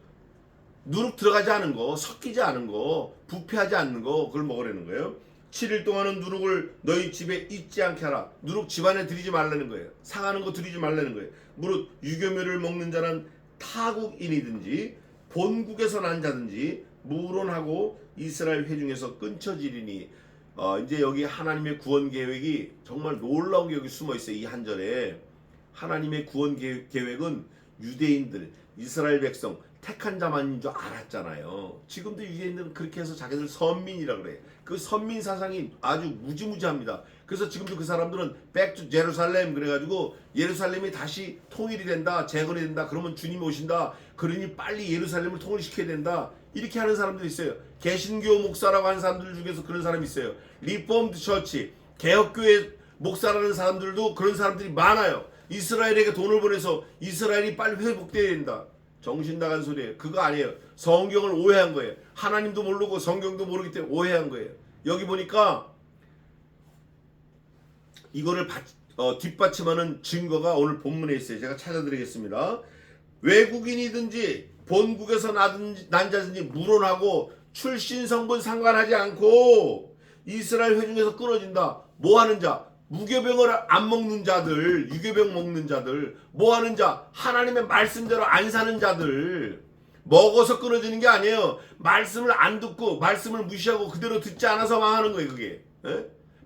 누룩 들어가지 않은 거, 섞이지 않은 거, 부패하지 않는 거 그걸 먹으라는 거예요. 7일 동안은 누룩을 너희 집에 있지 않게 하라. 누룩 집안에 들이지 말라는 거예요. 상하는 거 들이지 말라는 거예요. 무릇 유교묘를 먹는 자는 타국인이든지 본국에서 난 자든지 무론하고 이스라엘 회중에서 끊쳐지리니. 이제 여기 하나님의 구원 계획이 정말 놀라운 게 여기 숨어 있어요. 이 한 절에 하나님의 구원 계획은 유대인들, 이스라엘 백성 택한 자만인 줄 알았잖아요. 지금도 유대인들은 그렇게 해서 자기들 선민이라 그래요. 그 선민 사상이 아주 무지무지합니다. 그래서 지금도 그 사람들은 back to Jerusalem 그래가지고 예루살렘이 다시 통일이 된다, 재건이 된다. 그러면 주님이 오신다. 그러니 빨리 예루살렘을 통일시켜야 된다. 이렇게 하는 사람들이 있어요. 개신교 목사라고 하는 사람들 중에서 그런 사람이 있어요. 리폼드 처치, 개혁교회 목사라는 사람들도 그런 사람들이 많아요. 이스라엘에게 돈을 보내서 이스라엘이 빨리 회복돼야 된다. 정신 나간 소리예요. 그거 아니에요. 성경을 오해한 거예요. 하나님도 모르고 성경도 모르기 때문에 오해한 거예요. 여기 보니까 이거를 뒷받침하는 증거가 오늘 본문에 있어요. 제가 찾아드리겠습니다. 외국인이든지 본국에서 난 자든지 무론하고 출신 성분 상관하지 않고 이스라엘 회중에서 끊어진다. 뭐 하는 자? 무교병을 안 먹는 자들, 유교병 먹는 자들, 뭐 하는 자? 하나님의 말씀대로 안 사는 자들. 먹어서 끊어지는 게 아니에요. 말씀을 안 듣고 말씀을 무시하고 그대로 듣지 않아서 망하는 거예요. 그게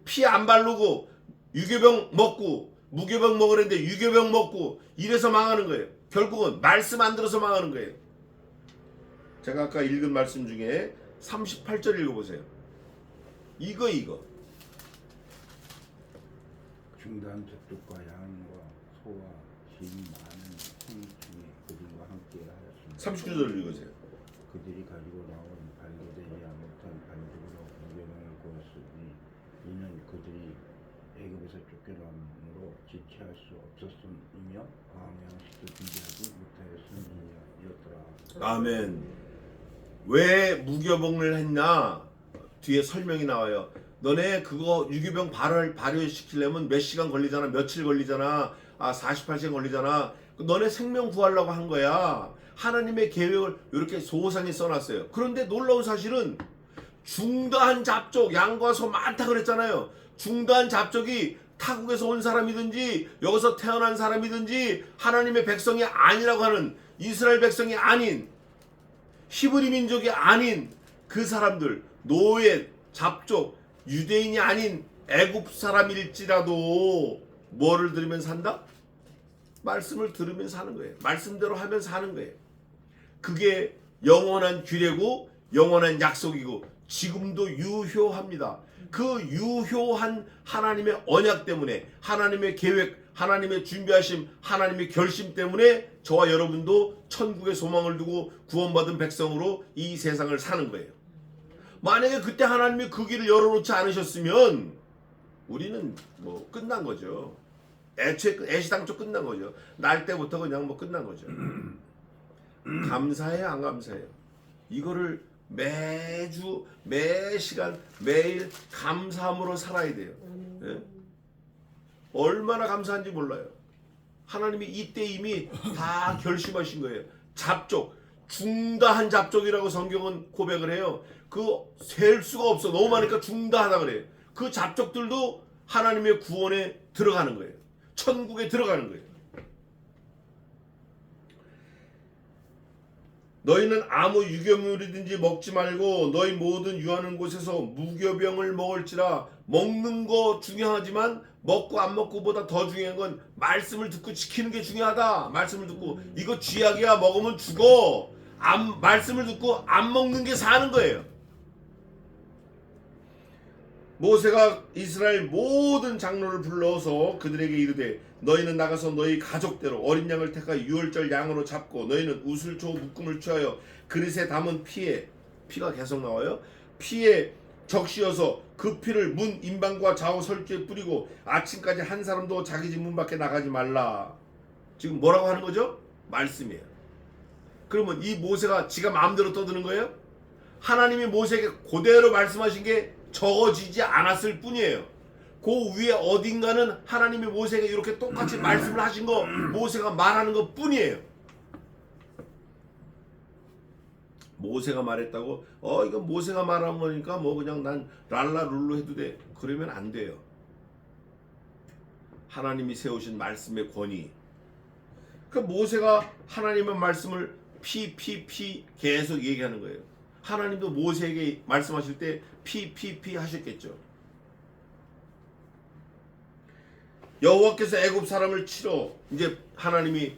피 안 바르고 유교병 먹고 무교병 먹으랬는데 유교병 먹고 이래서 망하는 거예요. 결국은 말씀 안 들어서 망하는 거예요. 제가 아까 읽은 말씀 중에 38절 읽어보세요. 이거 중단 젖독과 양과 소와 진 많은 생충이 그들과 함께 하였습니다. 39절 읽으세요. 그들이 가지고 나온 발견되지 못한 반죽으로 무교병을 구웠으니 이는 그들이 애굽에서 쫓겨남으로 지체할 수 없었음이며 광양식도 준비하지 못하였음이었더라. 아멘. 왜 무교병을 했냐? 뒤에 설명이 나와요. 너네 그거 유교병 발효시키려면 몇 시간 걸리잖아. 며칠 걸리잖아. 48시간 걸리잖아. 너네 생명 구하려고 한 거야. 하나님의 계획을 이렇게 소상히 써놨어요. 그런데 놀라운 사실은 중다한 잡족, 양과 소 많다 그랬잖아요. 중다한 잡족이 타국에서 온 사람이든지 여기서 태어난 사람이든지 하나님의 백성이 아니라고 하는 이스라엘 백성이 아닌 히브리 민족이 아닌 그 사람들, 노예, 잡족, 유대인이 아닌 애굽 사람일지라도 뭐를 들으면 산다? 말씀을 들으면 사는 거예요. 말씀대로 하면 사는 거예요. 그게 영원한 규례고 영원한 약속이고 지금도 유효합니다. 그 유효한 하나님의 언약 때문에, 하나님의 계획, 하나님의 준비하심, 하나님의 결심 때문에 저와 여러분도 천국의 소망을 두고 구원받은 백성으로 이 세상을 사는 거예요. 만약에 그때 하나님이 그 길을 열어놓지 않으셨으면 우리는 뭐 끝난 거죠. 애시당초 끝난 거죠. 날 때부터 그냥 뭐 끝난 거죠. 감사해요, 안 감사해요? 이거를 매주, 매 시간, 매일 감사함으로 살아야 돼요. 예? 얼마나 감사한지 몰라요. 하나님이 이때 이미 다 결심하신 거예요. 잡족, 중다한 잡족이라고 성경은 고백을 해요. 그 셀 수가 없어. 너무 많으니까 중다하다 그래요. 그 잡족들도 하나님의 구원에 들어가는 거예요. 천국에 들어가는 거예요. 너희는 아무 유교물이든지 먹지 말고 너희 모든 유하는 곳에서 무교병을 먹을지라. 먹는 거 중요하지만 먹고 안 먹고보다 더 중요한 건 말씀을 듣고 지키는 게 중요하다. 말씀을 듣고 이거 쥐약이야, 먹으면 죽어. 말씀을 듣고 안 먹는 게 사는 거예요. 모세가 이스라엘 모든 장로를 불러서 그들에게 이르되 너희는 나가서 너희 가족대로 어린 양을 택하여 유월절 양으로 잡고 너희는 우슬초 묶음을 취하여 그릇에 담은 피가 계속 나와요. 피에 적시어서 그 피를 문 임방과 좌우 설주에 뿌리고 아침까지 한 사람도 자기 집 문 밖에 나가지 말라. 지금 뭐라고 하는 거죠? 말씀이에요. 그러면 이 모세가 지가 마음대로 떠드는 거예요? 하나님이 모세에게 그대로 말씀하신 게 적어지지 않았을 뿐이에요. 그 위에 어딘가는 하나님이 모세에게 이렇게 똑같이 말씀을 하신 거 모세가 말하는 것 뿐이에요. 모세가 말했다고 이건 모세가 말한 거니까 뭐 그냥 난 랄라룰루 해도 돼. 그러면 안 돼요. 하나님이 세우신 말씀의 권위. 그 모세가 하나님의 말씀을 피 계속 얘기하는 거예요. 하나님도 모세에게 말씀하실 때 피 하셨겠죠. 여호와께서 애굽 사람을 치러 이제 하나님이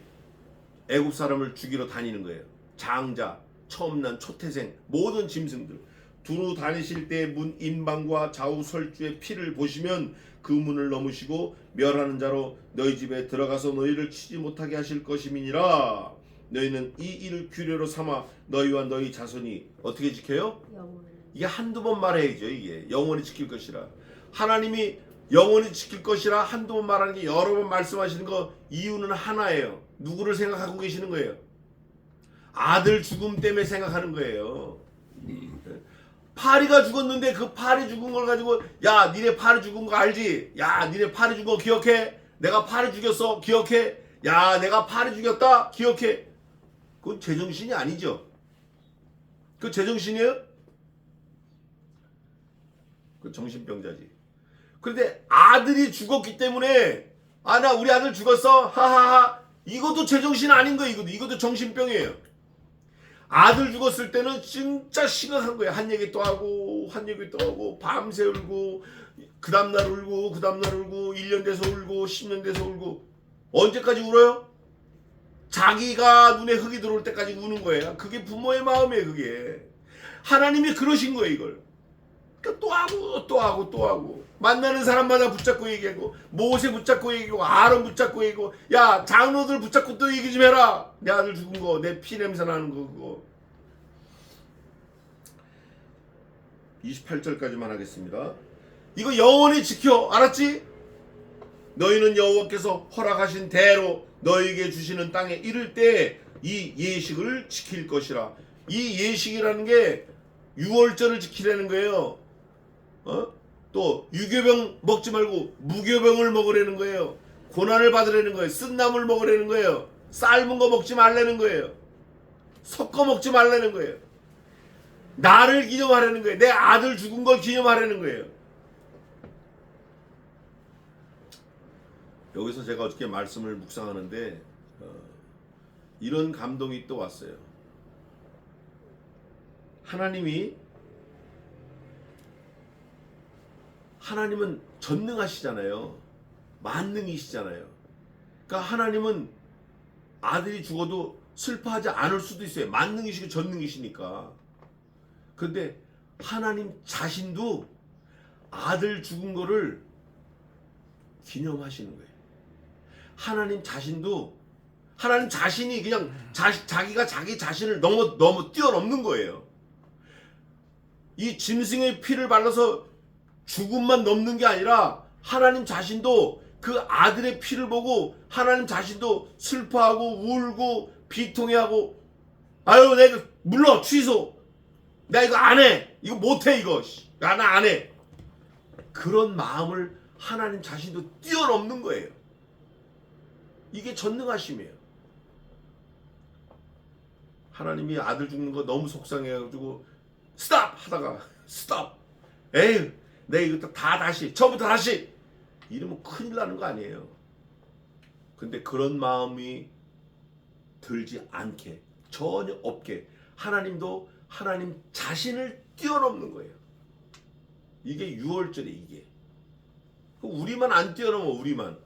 애굽 사람을 죽이러 다니는 거예요. 장자, 처음 난 초태생 모든 짐승들 두루 다니실 때 문 임방과 좌우 설주의 피를 보시면 그 문을 넘으시고 멸하는 자로 너희 집에 들어가서 너희를 치지 못하게 하실 것임이니라. 너희는 이 일을 규례로 삼아 너희와 너희 자손이 어떻게 지켜요? 이게 한두 번 말해야죠. 이게 영원히 지킬 것이라. 하나님이 영원히 지킬 것이라 한두 번 말하는 게 여러 번 말씀하시는 거 이유는 하나예요. 누구를 생각하고 계시는 거예요? 아들 죽음 때문에 생각하는 거예요. 파리가 죽었는데 그 파리 죽은 걸 가지고 야 니네 파리 죽은 거 알지? 야 니네 파리 죽은 거 기억해? 내가 파리 죽였어 기억해? 야 내가 파리 죽였다 기억해? 그건 제정신이 아니죠. 그 제정신이에요? 그 정신병자지. 그런데 아들이 죽었기 때문에 나 우리 아들 죽었어 하하하 이것도 제정신 아닌 거예요. 이것도 정신병이에요. 아들 죽었을 때는 진짜 심각한 거예요. 한 얘기 또 하고 한 얘기 또 하고 밤새 울고 그 다음날 울고 그 다음날 울고 1년 돼서 울고 10년 돼서 울고 언제까지 울어요? 자기가 눈에 흙이 들어올 때까지 우는 거예요. 그게 부모의 마음이에요. 그게 하나님이 그러신 거예요. 이걸 또 하고 만나는 사람마다 붙잡고 얘기하고 모세 붙잡고 얘기하고 아론 붙잡고 얘기하고 야 장로들 붙잡고 또 얘기 좀 해라. 내 아들 죽은 거 내 피 냄새 나는 거 그거. 28절까지만 하겠습니다. 이거 영원히 지켜. 알았지? 너희는 여호와께서 허락하신 대로 너희에게 주시는 땅에 이를 때 이 예식을 지킬 것이라. 이 예식이라는 게 유월절을 지키라는 거예요. 또 유교병 먹지 말고 무교병을 먹으라는 거예요. 고난을 받으라는 거예요. 쓴 나물 먹으라는 거예요. 삶은 거 먹지 말라는 거예요. 섞어 먹지 말라는 거예요. 나를 기념하라는 거예요. 내 아들 죽은 걸 기념하라는 거예요. 여기서 제가 어저께 말씀을 묵상하는데 이런 감동이 또 왔어요. 하나님은 전능하시잖아요. 만능이시잖아요. 그러니까 하나님은 아들이 죽어도 슬퍼하지 않을 수도 있어요. 만능이시고 전능이시니까. 그런데 하나님 자신도 아들 죽은 거를 기념하시는 거예요. 하나님 자신이 그냥 자기가 자기 자신을 너무 뛰어넘는 거예요. 이 짐승의 피를 발라서 죽음만 넘는 게 아니라 하나님 자신도 그 아들의 피를 보고 하나님 자신도 슬퍼하고 울고 비통해하고 아유 내가 물러 취소 내가 이거 안 해 이거 못해 이거 나 안 해 그런 마음을 하나님 자신도 뛰어넘는 거예요. 이게 전능하심이에요. 하나님이 아들 죽는 거 너무 속상해가지고 스탑 하다가 스탑 에휴 내 이것도 다 다시 처음부터 다시 이러면 큰일 나는 거 아니에요. 근데 그런 마음이 들지 않게 전혀 없게 하나님도 하나님 자신을 뛰어넘는 거예요. 이게 6월절에 이게 우리만 안 뛰어넘어. 우리만.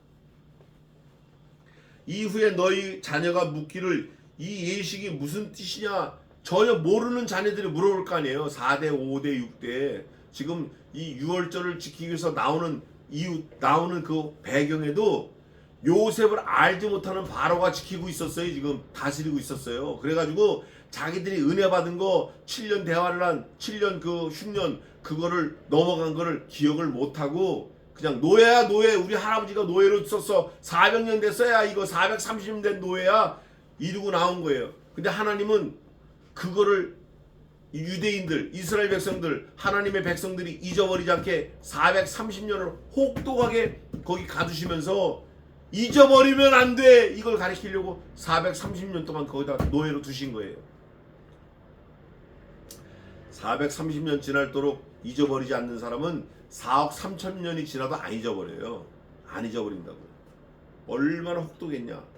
이후에 너희 자녀가 묻기를 이 예식이 무슨 뜻이냐 전혀 모르는 자녀들이 물어볼 거 아니에요. 4대 5대 6대 지금 이 6월절을 지키기 위해서 나오는 그 배경에도 요셉을 알지 못하는 바로가 지키고 있었어요. 지금 다스리고 있었어요. 그래가지고 자기들이 은혜 받은 거 7년 대화를 한 7년 그 흉년 그거를 넘어간 거를 기억을 못하고 그냥 노예야 노예 우리 할아버지가 노예로 있었어 400년 됐어야 이거 430년 된 노예야 이러고 나온 거예요. 근데 하나님은 그거를 유대인들 이스라엘 백성들 하나님의 백성들이 잊어버리지 않게 430년을 혹독하게 거기 가두시면서 잊어버리면 안 돼 이걸 가리키려고 430년 동안 거기다 노예로 두신 거예요. 430년 지날도록 잊어버리지 않는 사람은 4억 3천 년이 지나도 안 잊어버려요. 안 잊어버린다고. 얼마나 혹독했냐.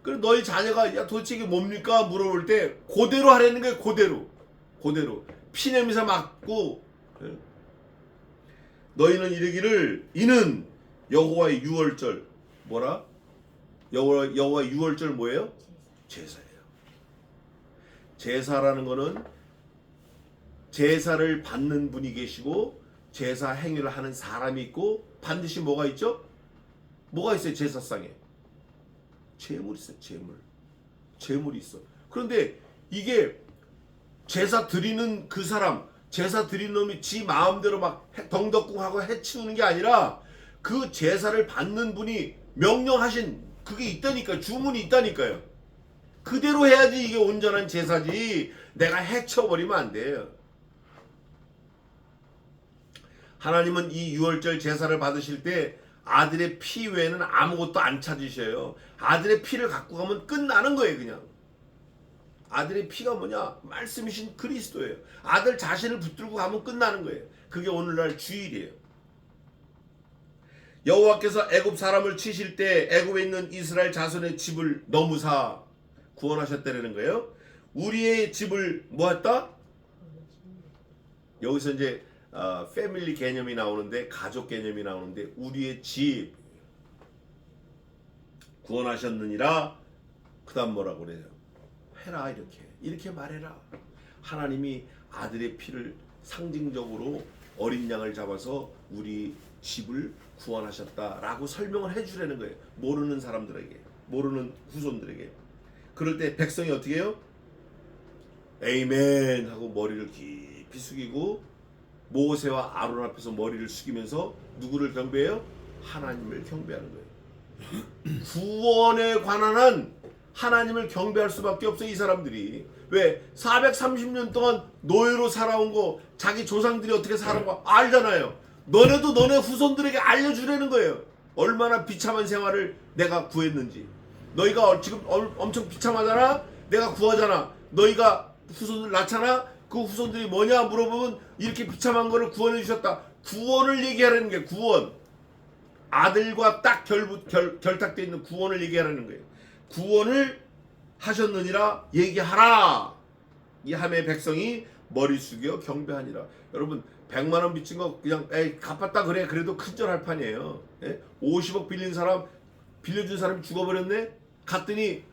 그래서 너희 자녀가 야 도대체 이게 뭡니까 물어볼 때 그대로 하라는 거예요. 그대로 피냄새 맡고 너희는 이르기를 이는 여호와의 유월절 뭐라? 여호와의 유월절 뭐예요? 제사예요. 제사라는 거는 제사를 받는 분이 계시고 제사 행위를 하는 사람이 있고 반드시 뭐가 있죠? 뭐가 있어요? 제사상에 재물이 있어요. 재물이 있어. 그런데 이게 제사 드리는 그 사람 제사 드리는 놈이 지 마음대로 막 덩덕궁하고 해치우는 게 아니라 그 제사를 받는 분이 명령하신 그게 있다니까요. 주문이 있다니까요. 그대로 해야지 이게 온전한 제사지 내가 해쳐버리면 안 돼요. 하나님은 이 유월절 제사를 받으실 때 아들의 피 외에는 아무것도 안 찾으셔요. 아들의 피를 갖고 가면 끝나는 거예요. 그냥 아들의 피가 뭐냐? 말씀이신 그리스도예요. 아들 자신을 붙들고 가면 끝나는 거예요. 그게 오늘날 주일이에요. 여호와께서 애굽 사람을 치실 때 애굽에 있는 이스라엘 자손의 집을 너무사 구원하셨다는 거예요. 우리의 집을 뭐 했다? 여기서 이제 패밀리 개념이 나오는데 가족 개념이 나오는데 우리의 집 구원하셨느니라. 그 다음 뭐라고 그래요? 해라 이렇게 말해라. 하나님이 아들의 피를 상징적으로 어린 양을 잡아서 우리 집을 구원하셨다라고 설명을 해주라는 거예요. 모르는 사람들에게 모르는 후손들에게. 그럴 때 백성이 어떻게 해요? 에이멘 하고 머리를 깊이 숙이고 모세와 아론 앞에서 머리를 숙이면서 누구를 경배해요? 하나님을 경배하는 거예요. 구원에 관한 한 하나님을 경배할 수밖에 없어요. 이 사람들이. 왜? 430년 동안 노예로 살아온 거 자기 조상들이 어떻게 살아온 거 알잖아요. 너네도 너네 후손들에게 알려주라는 거예요. 얼마나 비참한 생활을 내가 구했는지. 너희가 지금 엄청 비참하잖아. 내가 구하잖아. 너희가 후손들 낳잖아. 그 후손들이 뭐냐 물어보면 이렇게 비참한 거를 구원해 주셨다. 구원을 얘기하라는 게 구원. 아들과 딱 결탁되어 있는 구원을 얘기하라는 거예요. 구원을 하셨느니라 얘기하라. 이 함의 백성이 머리 숙여 경배하니라. 여러분 100만 원 빚진 거 그냥 에이 갚았다 그래 그래도 큰절할 판이에요. 예? 50억 빌려준 사람이 죽어버렸네. 갔더니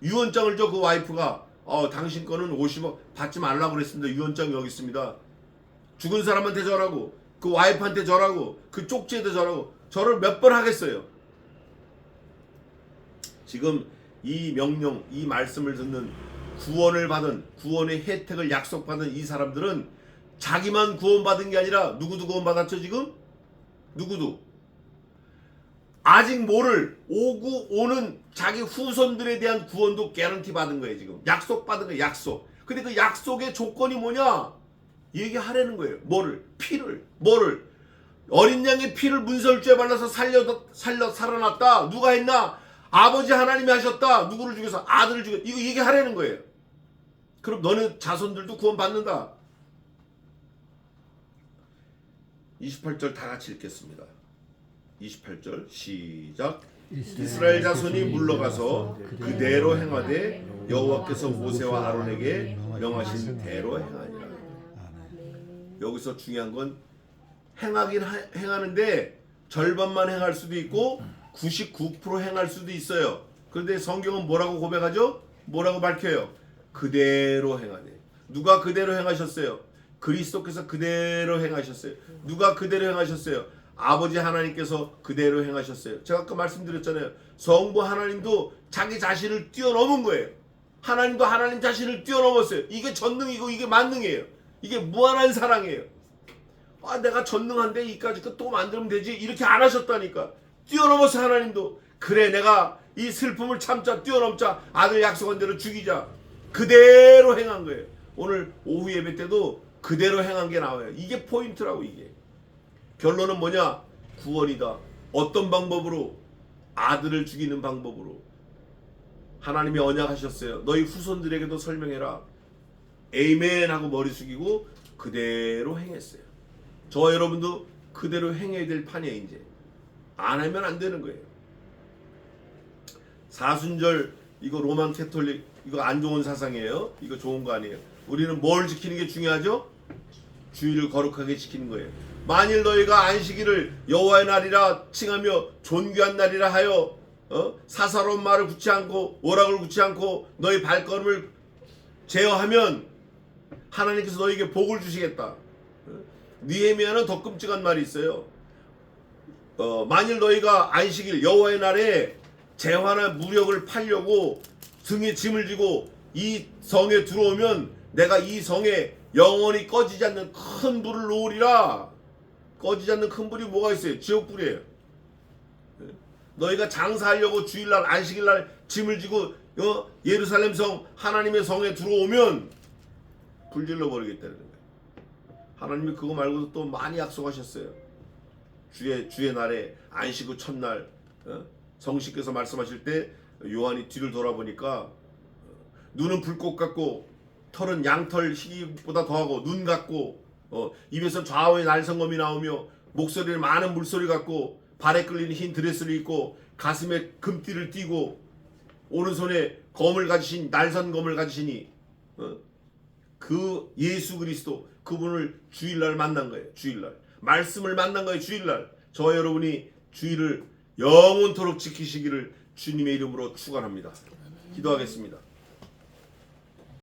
유언장을 줘. 그 와이프가 당신 거는 50억 받지 말라고 그랬습니다. 유언장 여기 있습니다. 죽은 사람한테 절하고 그 와이프한테 절하고 그 쪽지에도 절하고 절을 몇 번 하겠어요. 지금 이 명령, 이 말씀을 듣는 구원을 받은, 구원의 혜택을 약속받은 이 사람들은 자기만 구원받은 게 아니라 누구도 구원받았죠 지금? 누구도. 아직 모를 오는 자기 후손들에 대한 구원도 개런티 받은 거예요 지금. 약속받은 거예요 약속. 근데 그 약속의 조건이 뭐냐? 얘기하라는 거예요. 뭐를? 피를. 뭐를? 어린 양의 피를 문설주에 발라서 살려 살아났다. 누가 했나? 아버지 하나님이 하셨다. 누구를 죽여서? 아들을 죽여. 이거 얘기하라는 거예요. 그럼 너네 자손들도 구원 받는다. 28절 다 같이 읽겠습니다. 28절 시작. 이스라엘 자손이 물러가서 그대로 행하되 여호와께서 모세와 아론에게 명하신 대로 행하니라. 여기서 중요한 건 행하긴 행하는데 절반만 행할 수도 있고 99% 행할 수도 있어요. 그런데 성경은 뭐라고 고백하죠? 뭐라고 밝혀요? 그대로 행하네. 누가 그대로 행하셨어요? 그리스도께서 그대로 행하셨어요. 누가 그대로 행하셨어요? 아버지 하나님께서 그대로 행하셨어요. 제가 아까 말씀드렸잖아요. 성부 하나님도 자기 자신을 뛰어넘은 거예요. 하나님도 하나님 자신을 뛰어넘었어요. 이게 전능이고 이게 만능이에요. 이게 무한한 사랑이에요. 내가 전능한데 이까지 또 만들면 되지 이렇게 안 하셨다니까. 뛰어넘어서 하나님도 그래 내가 이 슬픔을 참자 뛰어넘자 아들 약속한 대로 죽이자 그대로 행한 거예요. 오늘 오후 예배 때도 그대로 행한 게 나와요. 이게 포인트라고. 이게 결론은 뭐냐? 구원이다. 어떤 방법으로? 아들을 죽이는 방법으로. 하나님이 언약하셨어요. 너희 후손들에게도 설명해라. 에이멘 하고 머리 숙이고 그대로 행했어요. 저와 여러분도 그대로 행해야 될 판이에요. 이제 안 하면 안 되는 거예요. 사순절 이거 로만 캐톨릭 이거 안 좋은 사상이에요. 이거 좋은 거 아니에요. 우리는 뭘 지키는 게 중요하죠? 주일을 거룩하게 지키는 거예요. 만일 너희가 안식일을 여호와의 날이라 칭하며 존귀한 날이라 하여 사사로운 말을 굳지 않고 오락을 굳지 않고 너희 발걸음을 제어하면 하나님께서 너희에게 복을 주시겠다. 느헤미야는 더 끔찍한 말이 있어요. 만일 너희가 안식일 여호와의 날에 재화나 무력을 팔려고 등에 짐을 지고 이 성에 들어오면 내가 이 성에 영원히 꺼지지 않는 큰 불을 놓으리라. 꺼지지 않는 큰 불이 뭐가 있어요? 지옥불이에요. 너희가 장사하려고 주일날 안식일날 짐을 지고 예루살렘 성 하나님의 성에 들어오면 불질러 버리겠다는 거예요. 하나님이 그거 말고도 또 많이 약속하셨어요. 주의 날에 안식 후 첫날 성씨께서 말씀하실 때 요한이 뒤를 돌아보니까 눈은 불꽃 같고 털은 양털 희기보다 더하고 눈 같고 입에서 좌우의 날성검이 나오며 목소리는 많은 물소리 같고 발에 끌리는 흰 드레스를 입고 가슴에 금띠를 띠고 오른손에 검을 가지신 날선검을 가지시니 그 예수 그리스도 그분을 주일날 만난 거예요. 주일날 말씀을 만난 거예요. 주일날 저와 여러분이 주일을 영원토록 지키시기를 주님의 이름으로 축원합니다. 기도하겠습니다.